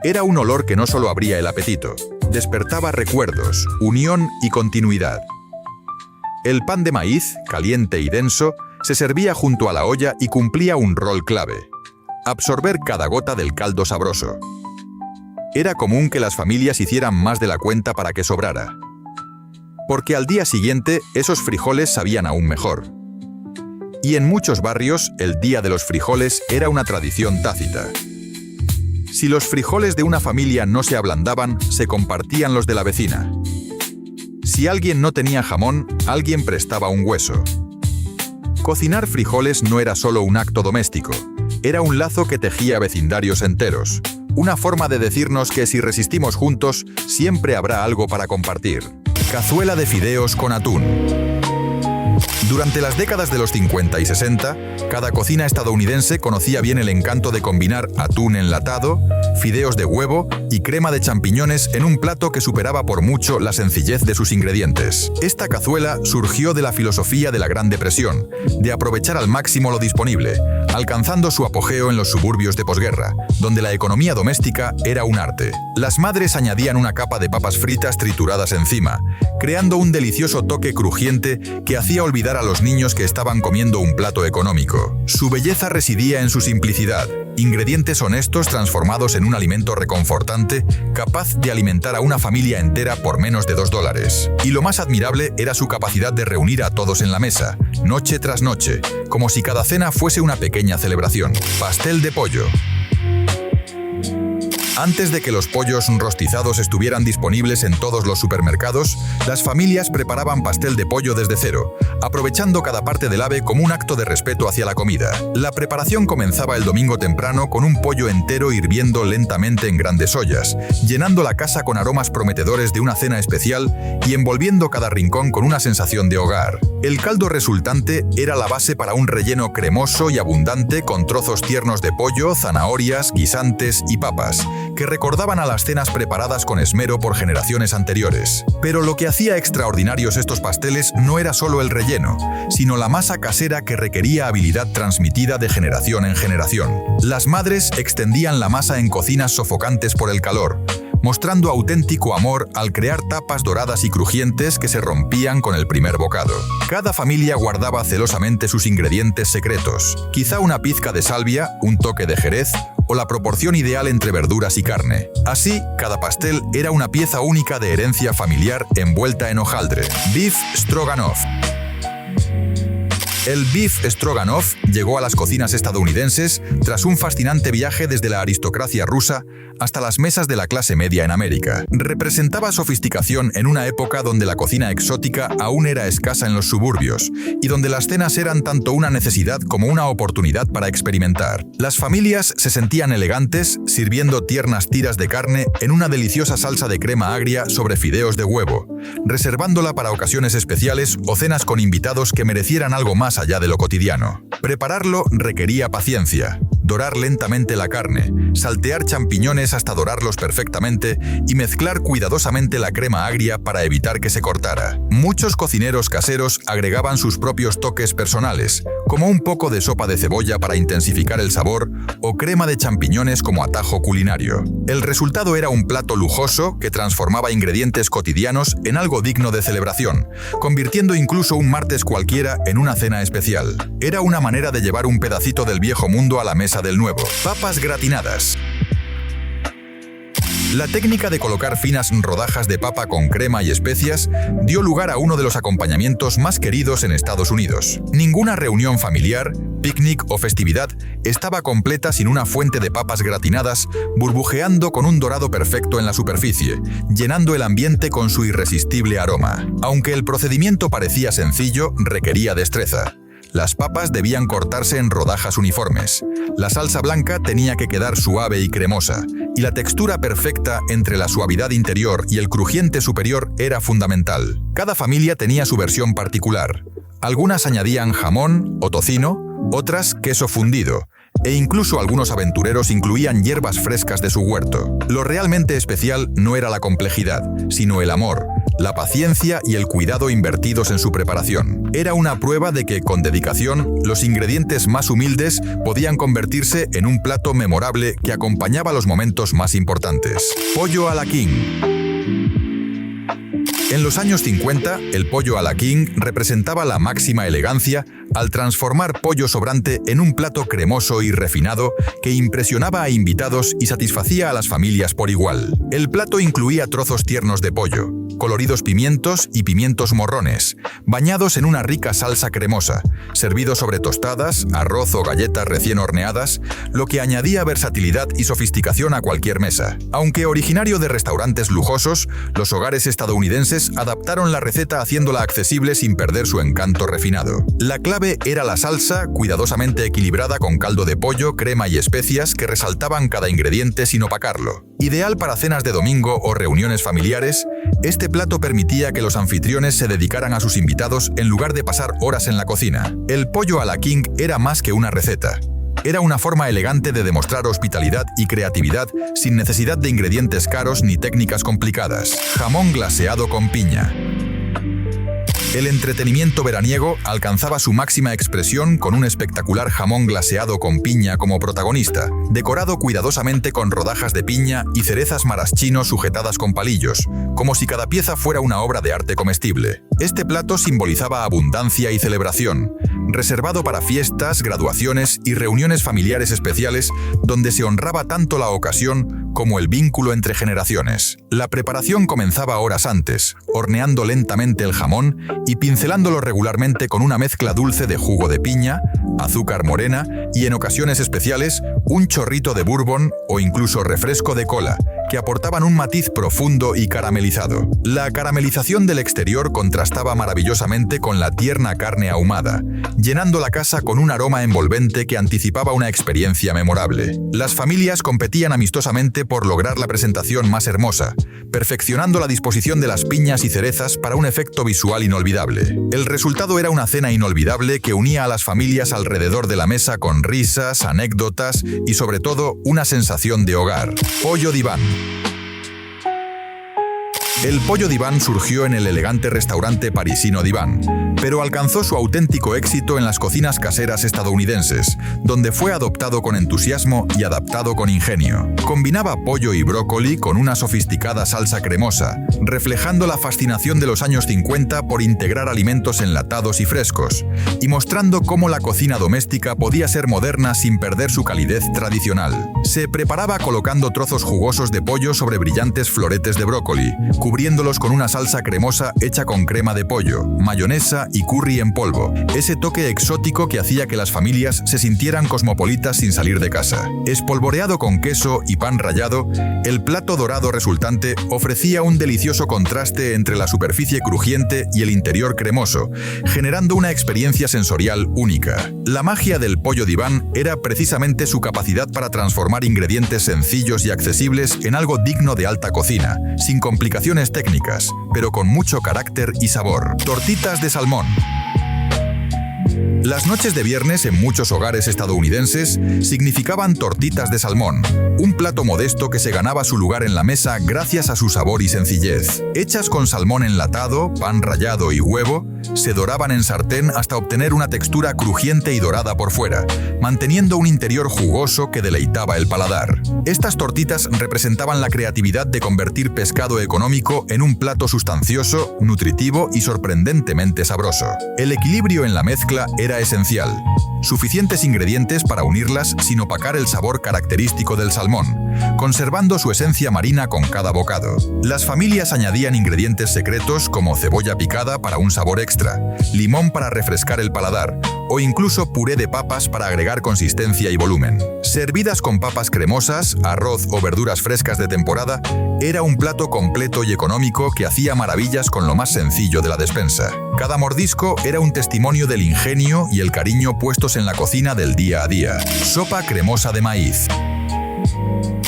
Era un olor que no solo abría el apetito, despertaba recuerdos, unión y continuidad. El pan de maíz, caliente y denso, se servía junto a la olla y cumplía un rol clave: absorber cada gota del caldo sabroso. Era común que las familias hicieran más de la cuenta para que sobrara, porque al día siguiente esos frijoles sabían aún mejor. Y en muchos barrios, el Día de los Frijoles era una tradición tácita. Si los frijoles de una familia no se ablandaban, se compartían los de la vecina. Si alguien no tenía jamón, alguien prestaba un hueso. Cocinar frijoles no era solo un acto doméstico, era un lazo que tejía vecindarios enteros, una forma de decirnos que si resistimos juntos, siempre habrá algo para compartir. Cazuela de fideos con atún. Durante las décadas de los 50 y 60, cada cocina estadounidense conocía bien el encanto de combinar atún enlatado, fideos de huevo y crema de champiñones en un plato que superaba por mucho la sencillez de sus ingredientes. Esta cazuela surgió de la filosofía de la Gran Depresión, de aprovechar al máximo lo disponible, alcanzando su apogeo en los suburbios de posguerra, donde la economía doméstica era un arte. Las madres añadían una capa de papas fritas trituradas encima, creando un delicioso toque crujiente que hacía olvidar a los niños que estaban comiendo un plato económico. Su belleza residía en su simplicidad, ingredientes honestos transformados en un alimento reconfortante, capaz de alimentar a una familia entera por menos de $2. Y lo más admirable era su capacidad de reunir a todos en la mesa, noche tras noche, como si cada cena fuese una pequeña celebración. Pastel de pollo. Antes de que los pollos rostizados estuvieran disponibles en todos los supermercados, las familias preparaban pastel de pollo desde cero, aprovechando cada parte del ave como un acto de respeto hacia la comida. La preparación comenzaba el domingo temprano con un pollo entero hirviendo lentamente en grandes ollas, llenando la casa con aromas prometedores de una cena especial y envolviendo cada rincón con una sensación de hogar. El caldo resultante era la base para un relleno cremoso y abundante con trozos tiernos de pollo, zanahorias, guisantes y papas, que recordaban a las cenas preparadas con esmero por generaciones anteriores. Pero lo que hacía extraordinarios estos pasteles no era solo el relleno, sino la masa casera que requería habilidad transmitida de generación en generación. Las madres extendían la masa en cocinas sofocantes por el calor, mostrando auténtico amor al crear tapas doradas y crujientes que se rompían con el primer bocado. Cada familia guardaba celosamente sus ingredientes secretos, quizá una pizca de salvia, un toque de jerez o la proporción ideal entre verduras y carne. Así, cada pastel era una pieza única de herencia familiar envuelta en hojaldre. Beef Stroganoff. El beef stroganoff llegó a las cocinas estadounidenses tras un fascinante viaje desde la aristocracia rusa hasta las mesas de la clase media en América. Representaba sofisticación en una época donde la cocina exótica aún era escasa en los suburbios y donde las cenas eran tanto una necesidad como una oportunidad para experimentar. Las familias se sentían elegantes sirviendo tiernas tiras de carne en una deliciosa salsa de crema agria sobre fideos de huevo, reservándola para ocasiones especiales o cenas con invitados que merecieran algo más allá de lo cotidiano. Prepararlo requería paciencia. Dorar lentamente la carne, saltear champiñones hasta dorarlos perfectamente y mezclar cuidadosamente la crema agria para evitar que se cortara. Muchos cocineros caseros agregaban sus propios toques personales, como un poco de sopa de cebolla para intensificar el sabor o crema de champiñones como atajo culinario. El resultado era un plato lujoso que transformaba ingredientes cotidianos en algo digno de celebración, convirtiendo incluso un martes cualquiera en una cena especial. Era una manera de llevar un pedacito del viejo mundo a la mesa del nuevo. Papas gratinadas. La técnica de colocar finas rodajas de papa con crema y especias dio lugar a uno de los acompañamientos más queridos en Estados Unidos. Ninguna reunión familiar, picnic o festividad estaba completa sin una fuente de papas gratinadas burbujeando con un dorado perfecto en la superficie, llenando el ambiente con su irresistible aroma. Aunque el procedimiento parecía sencillo, requería destreza. Las papas debían cortarse en rodajas uniformes. La salsa blanca tenía que quedar suave y cremosa, y la textura perfecta entre la suavidad interior y el crujiente superior era fundamental. Cada familia tenía su versión particular. Algunas añadían jamón o tocino, otras queso fundido, e incluso algunos aventureros incluían hierbas frescas de su huerto. Lo realmente especial no era la complejidad, sino el amor, la paciencia y el cuidado invertidos en su preparación. Era una prueba de que, con dedicación, los ingredientes más humildes podían convertirse en un plato memorable que acompañaba los momentos más importantes. Pollo a la King. En los años 50, el pollo a la King representaba la máxima elegancia al transformar pollo sobrante en un plato cremoso y refinado que impresionaba a invitados y satisfacía a las familias por igual. El plato incluía trozos tiernos de pollo, coloridos pimientos y pimientos morrones, bañados en una rica salsa cremosa, servido sobre tostadas, arroz o galletas recién horneadas, lo que añadía versatilidad y sofisticación a cualquier mesa. Aunque originario de restaurantes lujosos, los hogares estadounidenses adaptaron la receta haciéndola accesible sin perder su encanto refinado. La clave era la salsa, cuidadosamente equilibrada con caldo de pollo, crema y especias que resaltaban cada ingrediente sin opacarlo. Ideal para cenas de domingo o reuniones familiares, este plato permitía que los anfitriones se dedicaran a sus invitados en lugar de pasar horas en la cocina. El pollo a la King era más que una receta. Era una forma elegante de demostrar hospitalidad y creatividad sin necesidad de ingredientes caros ni técnicas complicadas. Jamón glaseado con piña. El entretenimiento veraniego alcanzaba su máxima expresión con un espectacular jamón glaseado con piña como protagonista, decorado cuidadosamente con rodajas de piña y cerezas maraschino sujetadas con palillos, como si cada pieza fuera una obra de arte comestible. Este plato simbolizaba abundancia y celebración, reservado para fiestas, graduaciones y reuniones familiares especiales donde se honraba tanto la ocasión como el vínculo entre generaciones. La preparación comenzaba horas antes, horneando lentamente el jamón y pincelándolo regularmente con una mezcla dulce de jugo de piña, azúcar morena y, en ocasiones especiales, un chorrito de bourbon o incluso refresco de cola, que aportaban un matiz profundo y caramelizado. La caramelización del exterior contrastaba maravillosamente con la tierna carne ahumada, llenando la casa con un aroma envolvente que anticipaba una experiencia memorable. Las familias competían amistosamente por lograr la presentación más hermosa, perfeccionando la disposición de las piñas y cerezas para un efecto visual inolvidable. El resultado era una cena inolvidable que unía a las familias alrededor de la mesa con risas, anécdotas y, sobre todo, una sensación de hogar. Pollo diván. El pollo diván surgió en el elegante restaurante parisino Diván, pero alcanzó su auténtico éxito en las cocinas caseras estadounidenses, donde fue adoptado con entusiasmo y adaptado con ingenio. Combinaba pollo y brócoli con una sofisticada salsa cremosa, reflejando la fascinación de los años 50 por integrar alimentos enlatados y frescos, y mostrando cómo la cocina doméstica podía ser moderna sin perder su calidez tradicional. Se preparaba colocando trozos jugosos de pollo sobre brillantes floretes de brócoli, cubriéndolos con una salsa cremosa hecha con crema de pollo, mayonesa y curry en polvo, ese toque exótico que hacía que las familias se sintieran cosmopolitas sin salir de casa. Espolvoreado con queso y pan rallado, el plato dorado resultante ofrecía un delicioso contraste entre la superficie crujiente y el interior cremoso, generando una experiencia sensorial única. La magia del pollo diván era precisamente su capacidad para transformar ingredientes sencillos y accesibles en algo digno de alta cocina, sin complicaciones técnicas, pero con mucho carácter y sabor. Tortitas de salmón. Las noches de viernes en muchos hogares estadounidenses significaban tortitas de salmón, un plato modesto que se ganaba su lugar en la mesa gracias a su sabor y sencillez. Hechas con salmón enlatado, pan rallado y huevo, se doraban en sartén hasta obtener una textura crujiente y dorada por fuera, manteniendo un interior jugoso que deleitaba el paladar. Estas tortitas representaban la creatividad de convertir pescado económico en un plato sustancioso, nutritivo y sorprendentemente sabroso. El equilibrio en la mezcla era esencial. Suficientes ingredientes para unirlas sin opacar el sabor característico del salmón, conservando su esencia marina con cada bocado. Las familias añadían ingredientes secretos como cebolla picada para un sabor extra, limón para refrescar el paladar, o incluso puré de papas para agregar consistencia y volumen. Servidas con papas cremosas, arroz o verduras frescas de temporada, era un plato completo y económico que hacía maravillas con lo más sencillo de la despensa. Cada mordisco era un testimonio del ingenio y el cariño puestos en la cocina del día a día. Sopa cremosa de maíz.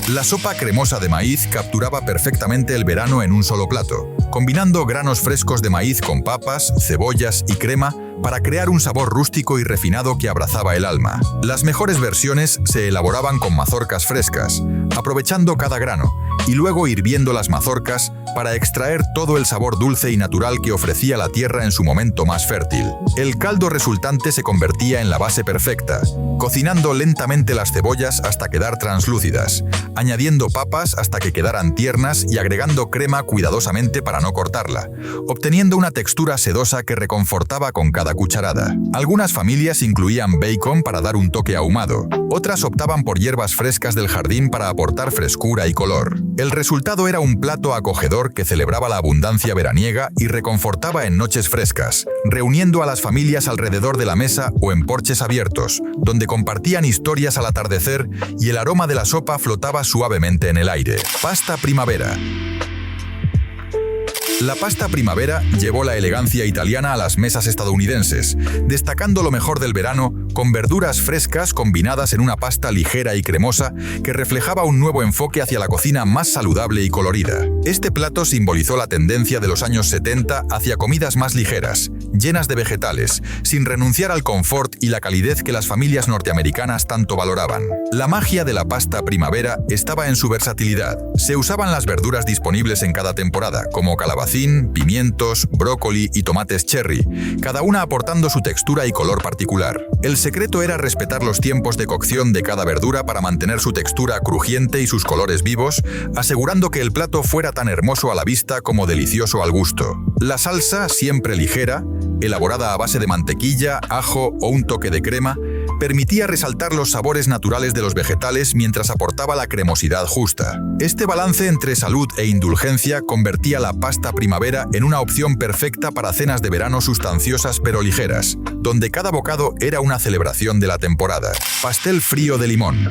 La sopa cremosa de maíz capturaba perfectamente el verano en un solo plato, combinando granos frescos de maíz con papas, cebollas y crema para crear un sabor rústico y refinado que abrazaba el alma. Las mejores versiones se elaboraban con mazorcas frescas, aprovechando cada grano, y luego hirviendo las mazorcas para extraer todo el sabor dulce y natural que ofrecía la tierra en su momento más fértil. El caldo resultante se convertía en la base perfecta, cocinando lentamente las cebollas hasta quedar translúcidas, añadiendo papas hasta que quedaran tiernas y agregando crema cuidadosamente para no cortarla, obteniendo una textura sedosa que reconfortaba con cada cucharada. Algunas familias incluían bacon para dar un toque ahumado, otras optaban por hierbas frescas del jardín para aportar frescura y color. El resultado era un plato acogedor que celebraba la abundancia veraniega y reconfortaba en noches frescas, reuniendo a las familias alrededor de la mesa o en porches abiertos, donde compartían historias al atardecer y el aroma de la sopa flotaba suavemente en el aire. Pasta primavera. La pasta primavera llevó la elegancia italiana a las mesas estadounidenses, destacando lo mejor del verano con verduras frescas combinadas en una pasta ligera y cremosa que reflejaba un nuevo enfoque hacia la cocina más saludable y colorida. Este plato simbolizó la tendencia de los años 70 hacia comidas más ligeras, llenas de vegetales, sin renunciar al confort y la calidez que las familias norteamericanas tanto valoraban. La magia de la pasta primavera estaba en su versatilidad. Se usaban las verduras disponibles en cada temporada, como calabacín, pimientos, brócoli y tomates cherry, cada una aportando su textura y color particular. El secreto era respetar los tiempos de cocción de cada verdura para mantener su textura crujiente y sus colores vivos, asegurando que el plato fuera tan hermoso a la vista como delicioso al gusto. La salsa, siempre ligera, elaborada a base de mantequilla, ajo o un toque de crema, permitía resaltar los sabores naturales de los vegetales mientras aportaba la cremosidad justa. Este balance entre salud e indulgencia convertía la pasta primavera en una opción perfecta para cenas de verano sustanciosas pero ligeras, donde cada bocado era una celebración de la temporada. Pastel frío de limón.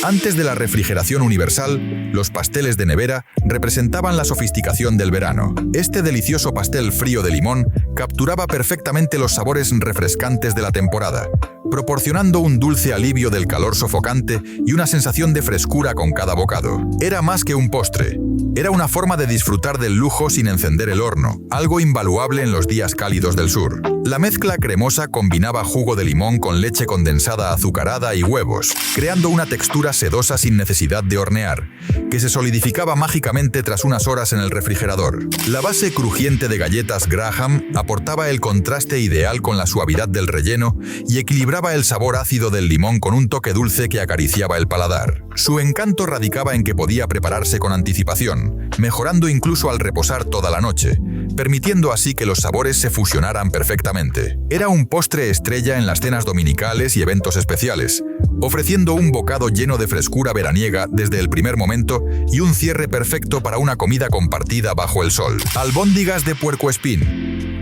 Antes de la refrigeración universal, los pasteles de nevera representaban la sofisticación del verano. Este delicioso pastel frío de limón capturaba perfectamente los sabores refrescantes de la temporada, proporcionando un dulce alivio del calor sofocante y una sensación de frescura con cada bocado. Era más que un postre. Era una forma de disfrutar del lujo sin encender el horno, algo invaluable en los días cálidos del sur. La mezcla cremosa combinaba jugo de limón con leche condensada azucarada y huevos, creando una textura sedosa sin necesidad de hornear, que se solidificaba mágicamente tras unas horas en el refrigerador. La base crujiente de galletas Graham aportaba el contraste ideal con la suavidad del relleno y equilibraba el sabor ácido del limón con un toque dulce que acariciaba el paladar. Su encanto radicaba en que podía prepararse con anticipación, mejorando incluso al reposar toda la noche, permitiendo así que los sabores se fusionaran perfectamente. Era un postre estrella en las cenas dominicales y eventos especiales, ofreciendo un bocado lleno de frescura veraniega desde el primer momento y un cierre perfecto para una comida compartida bajo el sol. Albóndigas de puercoespín.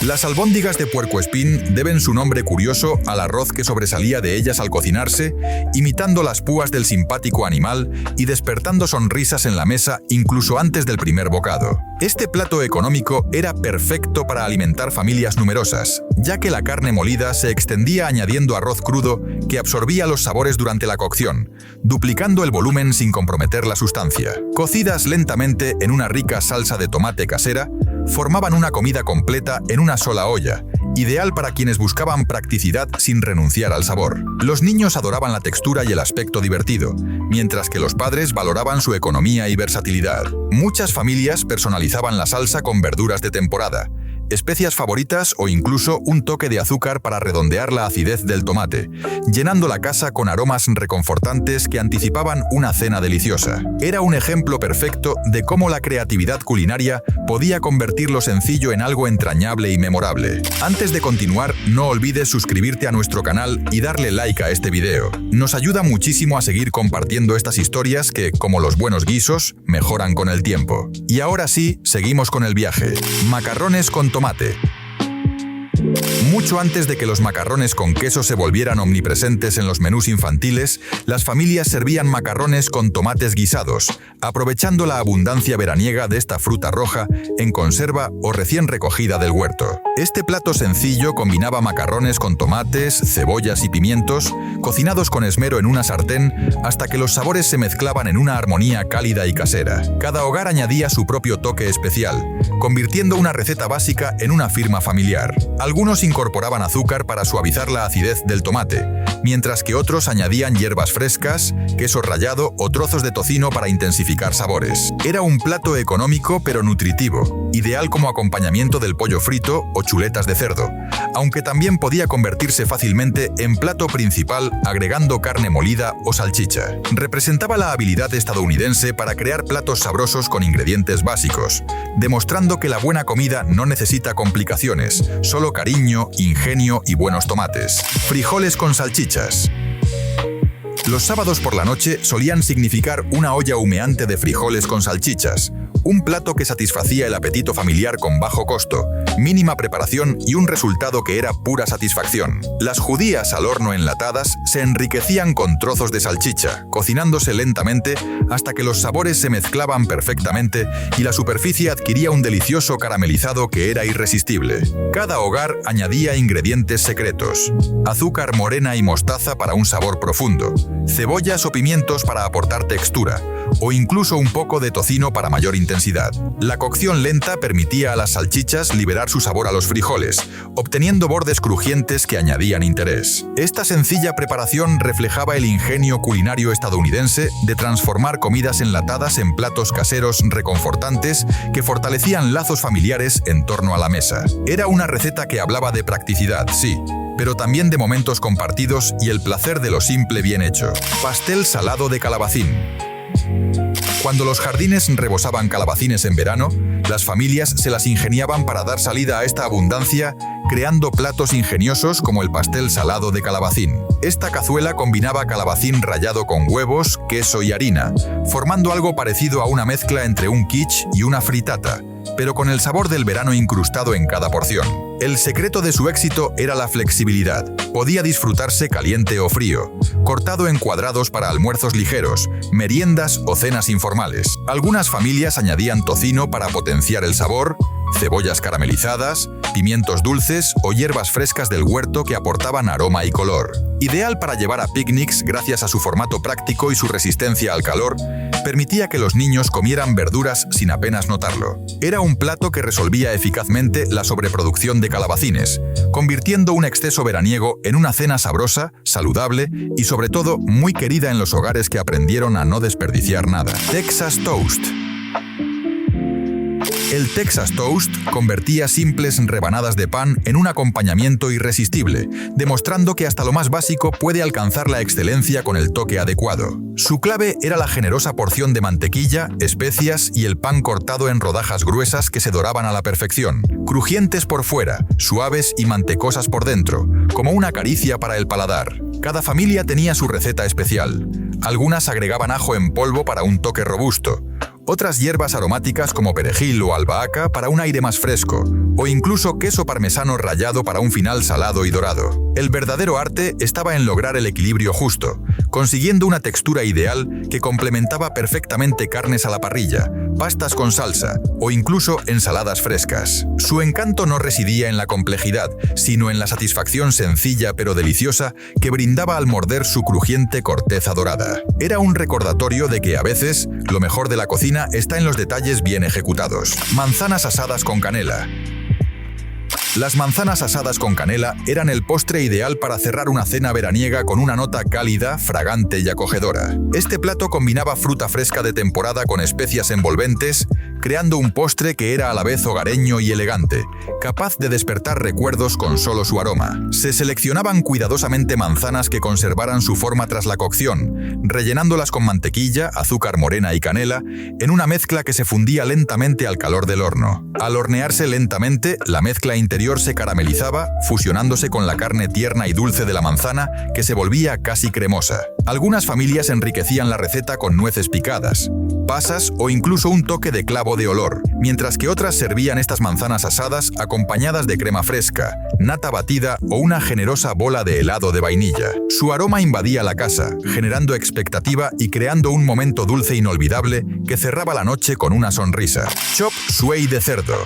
Las albóndigas de puercoespín deben su nombre curioso al arroz que sobresalía de ellas al cocinarse, imitando las púas del simpático animal y despertando sonrisas en la mesa incluso antes del primer bocado. Este plato económico era perfecto para alimentar familias numerosas, ya que la carne molida se extendía añadiendo arroz crudo que absorbía los sabores durante la cocción, duplicando el volumen sin comprometer la sustancia. Cocidas lentamente en una rica salsa de tomate casera, formaban una comida completa en una sola olla, ideal para quienes buscaban practicidad sin renunciar al sabor. Los niños adoraban la textura y el aspecto divertido, mientras que los padres valoraban su economía y versatilidad. Muchas familias personalizaban la salsa con verduras de temporada, especias favoritas o incluso un toque de azúcar para redondear la acidez del tomate, llenando la casa con aromas reconfortantes que anticipaban una cena deliciosa. Era un ejemplo perfecto de cómo la creatividad culinaria podía convertir lo sencillo en algo entrañable y memorable. Antes de continuar, no olvides suscribirte a nuestro canal y darle like a este video. Nos ayuda muchísimo a seguir compartiendo estas historias que, como los buenos guisos, mejoran con el tiempo. Y ahora sí, seguimos con el viaje. Macarrones con tomate. Mucho antes de que los macarrones con queso se volvieran omnipresentes en los menús infantiles, las familias servían macarrones con tomates guisados, aprovechando la abundancia veraniega de esta fruta roja en conserva o recién recogida del huerto. Este plato sencillo combinaba macarrones con tomates, cebollas y pimientos, cocinados con esmero en una sartén hasta que los sabores se mezclaban en una armonía cálida y casera. Cada hogar añadía su propio toque especial, convirtiendo una receta básica en una firma familiar. Algunos incorporaban azúcar para suavizar la acidez del tomate, mientras que otros añadían hierbas frescas, queso rallado o trozos de tocino para intensificar sabores. Era un plato económico pero nutritivo, ideal como acompañamiento del pollo frito o chuletas de cerdo, aunque también podía convertirse fácilmente en plato principal agregando carne molida o salchicha. Representaba la habilidad estadounidense para crear platos sabrosos con ingredientes básicos, demostrando que la buena comida no necesita complicaciones, solo cariño, ingenio y buenos tomates. Frijoles con salchichas. Los sábados por la noche solían significar una olla humeante de frijoles con salchichas, un plato que satisfacía el apetito familiar con bajo costo, mínima preparación y un resultado que era pura satisfacción. Las judías al horno enlatadas se enriquecían con trozos de salchicha, cocinándose lentamente hasta que los sabores se mezclaban perfectamente y la superficie adquiría un delicioso caramelizado que era irresistible. Cada hogar añadía ingredientes secretos: azúcar morena y mostaza para un sabor profundo, cebollas o pimientos para aportar textura, o incluso un poco de tocino para mayor intensidad. La cocción lenta permitía a las salchichas liberar su sabor a los frijoles, obteniendo bordes crujientes que añadían interés. Esta sencilla preparación reflejaba el ingenio culinario estadounidense de transformar comidas enlatadas en platos caseros reconfortantes que fortalecían lazos familiares en torno a la mesa. Era una receta que hablaba de practicidad, sí, pero también de momentos compartidos y el placer de lo simple bien hecho. Pastel salado de calabacín. Cuando los jardines rebosaban calabacines en verano, las familias se las ingeniaban para dar salida a esta abundancia, creando platos ingeniosos como el pastel salado de calabacín. Esta cazuela combinaba calabacín rallado con huevos, queso y harina, formando algo parecido a una mezcla entre un quiche y una fritata, pero con el sabor del verano incrustado en cada porción. El secreto de su éxito era la flexibilidad. Podía disfrutarse caliente o frío, cortado en cuadrados para almuerzos ligeros, meriendas o cenas informales. Algunas familias añadían tocino para potenciar el sabor, cebollas caramelizadas, pimientos dulces o hierbas frescas del huerto que aportaban aroma y color. Ideal para llevar a picnics gracias a su formato práctico y su resistencia al calor, permitía que los niños comieran verduras sin apenas notarlo. Era un plato que resolvía eficazmente la sobreproducción de calabacines, convirtiendo un exceso veraniego en una cena sabrosa, saludable y sobre todo muy querida en los hogares que aprendieron a no desperdiciar nada. Texas Toast. El Texas Toast convertía simples rebanadas de pan en un acompañamiento irresistible, demostrando que hasta lo más básico puede alcanzar la excelencia con el toque adecuado. Su clave era la generosa porción de mantequilla, especias y el pan cortado en rodajas gruesas que se doraban a la perfección, crujientes por fuera, suaves y mantecosas por dentro, como una caricia para el paladar. Cada familia tenía su receta especial. Algunas agregaban ajo en polvo para un toque robusto, otras hierbas aromáticas como perejil o albahaca para un aire más fresco, o incluso queso parmesano rallado para un final salado y dorado. El verdadero arte estaba en lograr el equilibrio justo, consiguiendo una textura ideal que complementaba perfectamente carnes a la parrilla, pastas con salsa o incluso ensaladas frescas. Su encanto no residía en la complejidad, sino en la satisfacción sencilla pero deliciosa que brindaba al morder su crujiente corteza dorada. Era un recordatorio de que a veces lo mejor de la cocina está en los detalles bien ejecutados. Manzanas asadas con canela. Las manzanas asadas con canela eran el postre ideal para cerrar una cena veraniega con una nota cálida, fragante y acogedora. Este plato combinaba fruta fresca de temporada con especias envolventes, creando un postre que era a la vez hogareño y elegante, capaz de despertar recuerdos con solo su aroma. Se seleccionaban cuidadosamente manzanas que conservaran su forma tras la cocción, rellenándolas con mantequilla, azúcar morena y canela, en una mezcla que se fundía lentamente al calor del horno. Al hornearse lentamente, la mezcla interior se caramelizaba, fusionándose con la carne tierna y dulce de la manzana, que se volvía casi cremosa. Algunas familias enriquecían la receta con nueces picadas, pasas o incluso un toque de clavo de olor, mientras que otras servían estas manzanas asadas acompañadas de crema fresca, nata batida o una generosa bola de helado de vainilla. Su aroma invadía la casa, generando expectativa y creando un momento dulce inolvidable que cerraba la noche con una sonrisa. Chop suey de cerdo.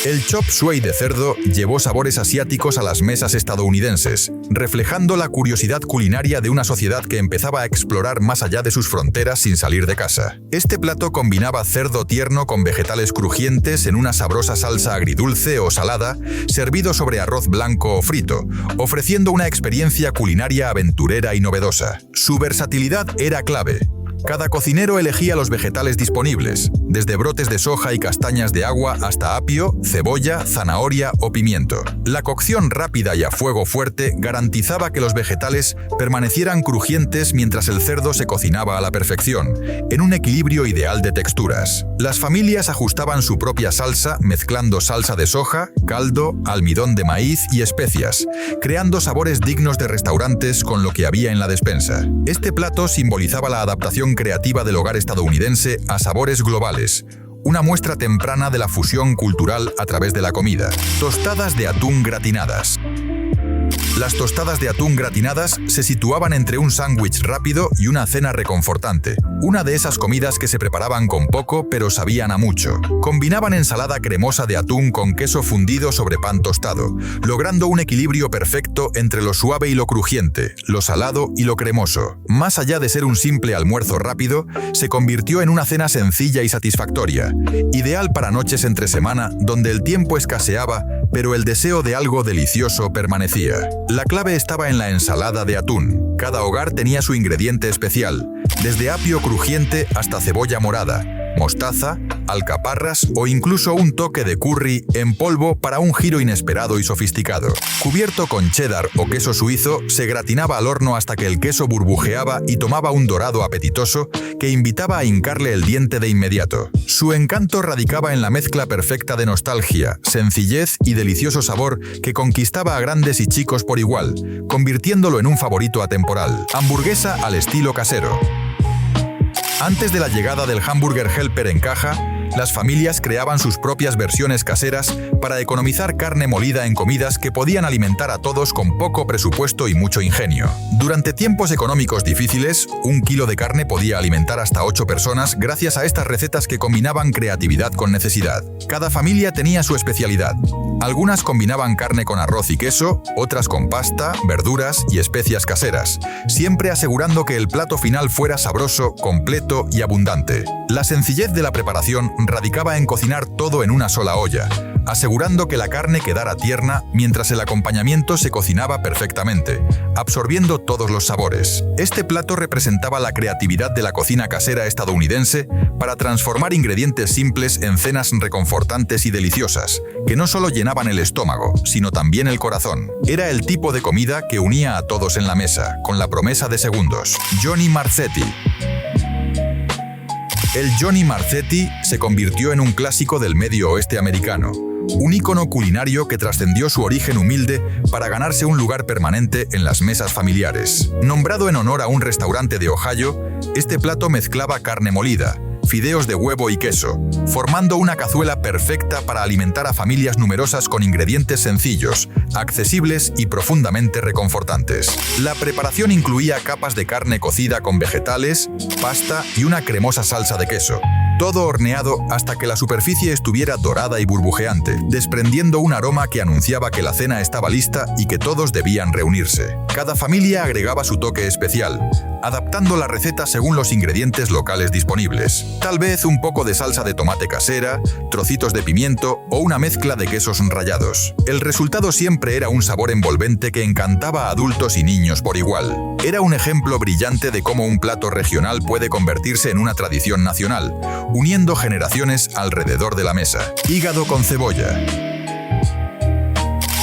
El chop suey de cerdo llevó sabores asiáticos a las mesas estadounidenses, reflejando la curiosidad culinaria de una sociedad que empezaba a explorar más allá de sus fronteras sin salir de casa. Este plato combinaba cerdo tierno con vegetales crujientes en una sabrosa salsa agridulce o salada, servido sobre arroz blanco o frito, ofreciendo una experiencia culinaria aventurera y novedosa. Su versatilidad era clave. Cada cocinero elegía los vegetales disponibles, desde brotes de soja y castañas de agua hasta apio, cebolla, zanahoria o pimiento. La cocción rápida y a fuego fuerte garantizaba que los vegetales permanecieran crujientes mientras el cerdo se cocinaba a la perfección, en un equilibrio ideal de texturas. Las familias ajustaban su propia salsa mezclando salsa de soja, caldo, almidón de maíz y especias, creando sabores dignos de restaurantes con lo que había en la despensa. Este plato simbolizaba la adaptación creativa del hogar estadounidense a sabores globales, una muestra temprana de la fusión cultural a través de la comida. Tostadas de atún gratinadas. Las tostadas de atún gratinadas se situaban entre un sándwich rápido y una cena reconfortante. Una de esas comidas que se preparaban con poco pero sabían a mucho. Combinaban ensalada cremosa de atún con queso fundido sobre pan tostado, logrando un equilibrio perfecto entre lo suave y lo crujiente, lo salado y lo cremoso. Más allá de ser un simple almuerzo rápido, se convirtió en una cena sencilla y satisfactoria, ideal para noches entre semana donde el tiempo escaseaba, pero el deseo de algo delicioso permanecía. La clave estaba en la ensalada de atún. Cada hogar tenía su ingrediente especial, desde apio crujiente hasta cebolla morada, mostaza, alcaparras o incluso un toque de curry en polvo para un giro inesperado y sofisticado. Cubierto con cheddar o queso suizo, se gratinaba al horno hasta que el queso burbujeaba y tomaba un dorado apetitoso que invitaba a hincarle el diente de inmediato. Su encanto radicaba en la mezcla perfecta de nostalgia, sencillez y delicioso sabor que conquistaba a grandes y chicos por igual, convirtiéndolo en un favorito atemporal. Hamburguesa al estilo casero. Antes de la llegada del Hamburger Helper en caja, las familias creaban sus propias versiones caseras para economizar carne molida en comidas que podían alimentar a todos con poco presupuesto y mucho ingenio. Durante tiempos económicos difíciles, 1 kilo de carne podía alimentar hasta 8 personas gracias a estas recetas que combinaban creatividad con necesidad. Cada familia tenía su especialidad. Algunas combinaban carne con arroz y queso, otras con pasta, verduras y especias caseras, siempre asegurando que el plato final fuera sabroso, completo y abundante. La sencillez de la preparación radicaba en cocinar todo en una sola olla, asegurando que la carne quedara tierna mientras el acompañamiento se cocinaba perfectamente, absorbiendo todos los sabores. Este plato representaba la creatividad de la cocina casera estadounidense para transformar ingredientes simples en cenas reconfortantes y deliciosas, que no solo llenaban el estómago, sino también el corazón. Era el tipo de comida que unía a todos en la mesa, con la promesa de segundos. Johnny Marzetti. El Johnny Marzetti se convirtió en un clásico del Medio Oeste americano, un ícono culinario que trascendió su origen humilde para ganarse un lugar permanente en las mesas familiares. Nombrado en honor a un restaurante de Ohio, este plato mezclaba carne molida, fideos de huevo y queso, formando una cazuela perfecta para alimentar a familias numerosas con ingredientes sencillos, accesibles y profundamente reconfortantes. La preparación incluía capas de carne cocida con vegetales, pasta y una cremosa salsa de queso. Todo horneado hasta que la superficie estuviera dorada y burbujeante, desprendiendo un aroma que anunciaba que la cena estaba lista y que todos debían reunirse. Cada familia agregaba su toque especial, adaptando la receta según los ingredientes locales disponibles. Tal vez un poco de salsa de tomate casera, trocitos de pimiento o una mezcla de quesos rallados. El resultado siempre era un sabor envolvente que encantaba a adultos y niños por igual. Era un ejemplo brillante de cómo un plato regional puede convertirse en una tradición nacional, uniendo generaciones alrededor de la mesa. Hígado con cebolla.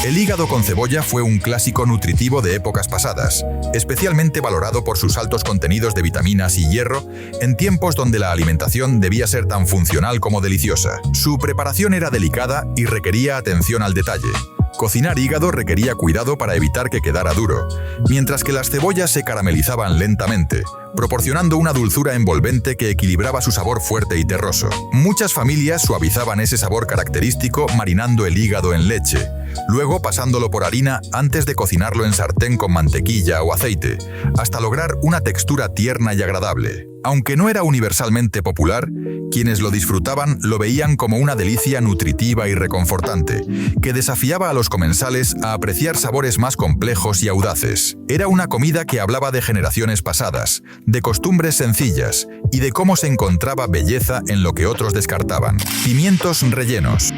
El hígado con cebolla fue un clásico nutritivo de épocas pasadas, especialmente valorado por sus altos contenidos de vitaminas y hierro en tiempos donde la alimentación debía ser tan funcional como deliciosa. Su preparación era delicada y requería atención al detalle. Cocinar hígado requería cuidado para evitar que quedara duro, mientras que las cebollas se caramelizaban lentamente, proporcionando una dulzura envolvente que equilibraba su sabor fuerte y terroso. Muchas familias suavizaban ese sabor característico marinando el hígado en leche, luego pasándolo por harina antes de cocinarlo en sartén con mantequilla o aceite, hasta lograr una textura tierna y agradable. Aunque no era universalmente popular, quienes lo disfrutaban lo veían como una delicia nutritiva y reconfortante, que desafiaba a los comensales a apreciar sabores más complejos y audaces. Era una comida que hablaba de generaciones pasadas, de costumbres sencillas y de cómo se encontraba belleza en lo que otros descartaban. Pimientos rellenos.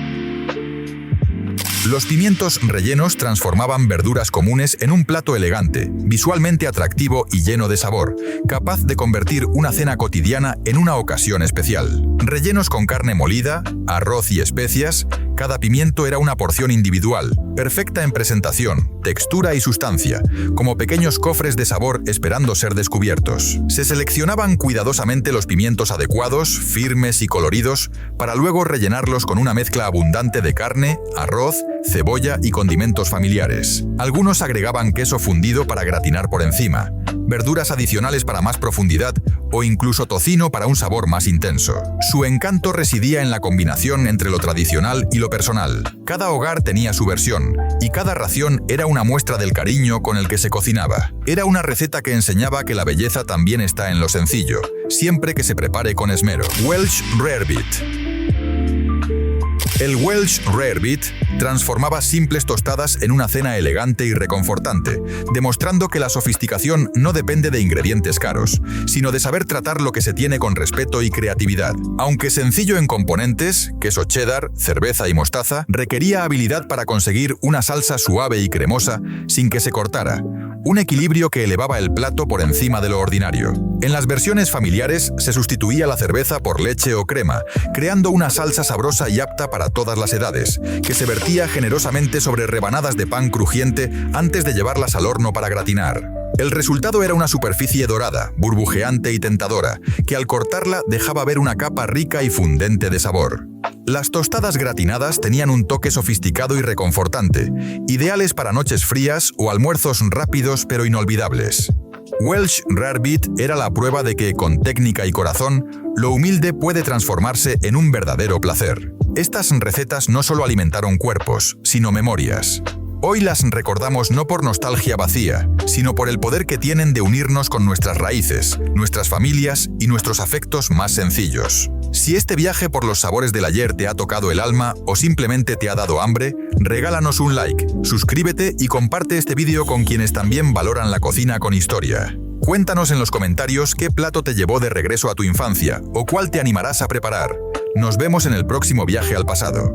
Los pimientos rellenos transformaban verduras comunes en un plato elegante, visualmente atractivo y lleno de sabor, capaz de convertir una cena cotidiana en una ocasión especial. Rellenos con carne molida, arroz y especias, cada pimiento era una porción individual, perfecta en presentación, textura y sustancia, como pequeños cofres de sabor esperando ser descubiertos. Se seleccionaban cuidadosamente los pimientos adecuados, firmes y coloridos, para luego rellenarlos con una mezcla abundante de carne, arroz, cebolla y condimentos familiares. Algunos agregaban queso fundido para gratinar por encima, verduras adicionales para más profundidad o incluso tocino para un sabor más intenso. Su encanto residía en la combinación entre lo tradicional y lo personal. Cada hogar tenía su versión, y cada ración era una muestra del cariño con el que se cocinaba. Era una receta que enseñaba que la belleza también está en lo sencillo, siempre que se prepare con esmero. Welsh Rarebit. El Welsh Rarebit transformaba simples tostadas en una cena elegante y reconfortante, demostrando que la sofisticación no depende de ingredientes caros, sino de saber tratar lo que se tiene con respeto y creatividad. Aunque sencillo en componentes, queso cheddar, cerveza y mostaza, requería habilidad para conseguir una salsa suave y cremosa sin que se cortara, un equilibrio que elevaba el plato por encima de lo ordinario. En las versiones familiares se sustituía la cerveza por leche o crema, creando una salsa sabrosa y apta para todas las edades, que se vertía generosamente sobre rebanadas de pan crujiente antes de llevarlas al horno para gratinar. El resultado era una superficie dorada, burbujeante y tentadora, que al cortarla dejaba ver una capa rica y fundente de sabor. Las tostadas gratinadas tenían un toque sofisticado y reconfortante, ideales para noches frías o almuerzos rápidos pero inolvidables. Welsh Rarebit era la prueba de que, con técnica y corazón, lo humilde puede transformarse en un verdadero placer. Estas recetas no solo alimentaron cuerpos, sino memorias. Hoy las recordamos no por nostalgia vacía, sino por el poder que tienen de unirnos con nuestras raíces, nuestras familias y nuestros afectos más sencillos. Si este viaje por los sabores del ayer te ha tocado el alma o simplemente te ha dado hambre, regálanos un like, suscríbete y comparte este vídeo con quienes también valoran la cocina con historia. Cuéntanos en los comentarios qué plato te llevó de regreso a tu infancia o cuál te animarás a preparar. Nos vemos en el próximo viaje al pasado.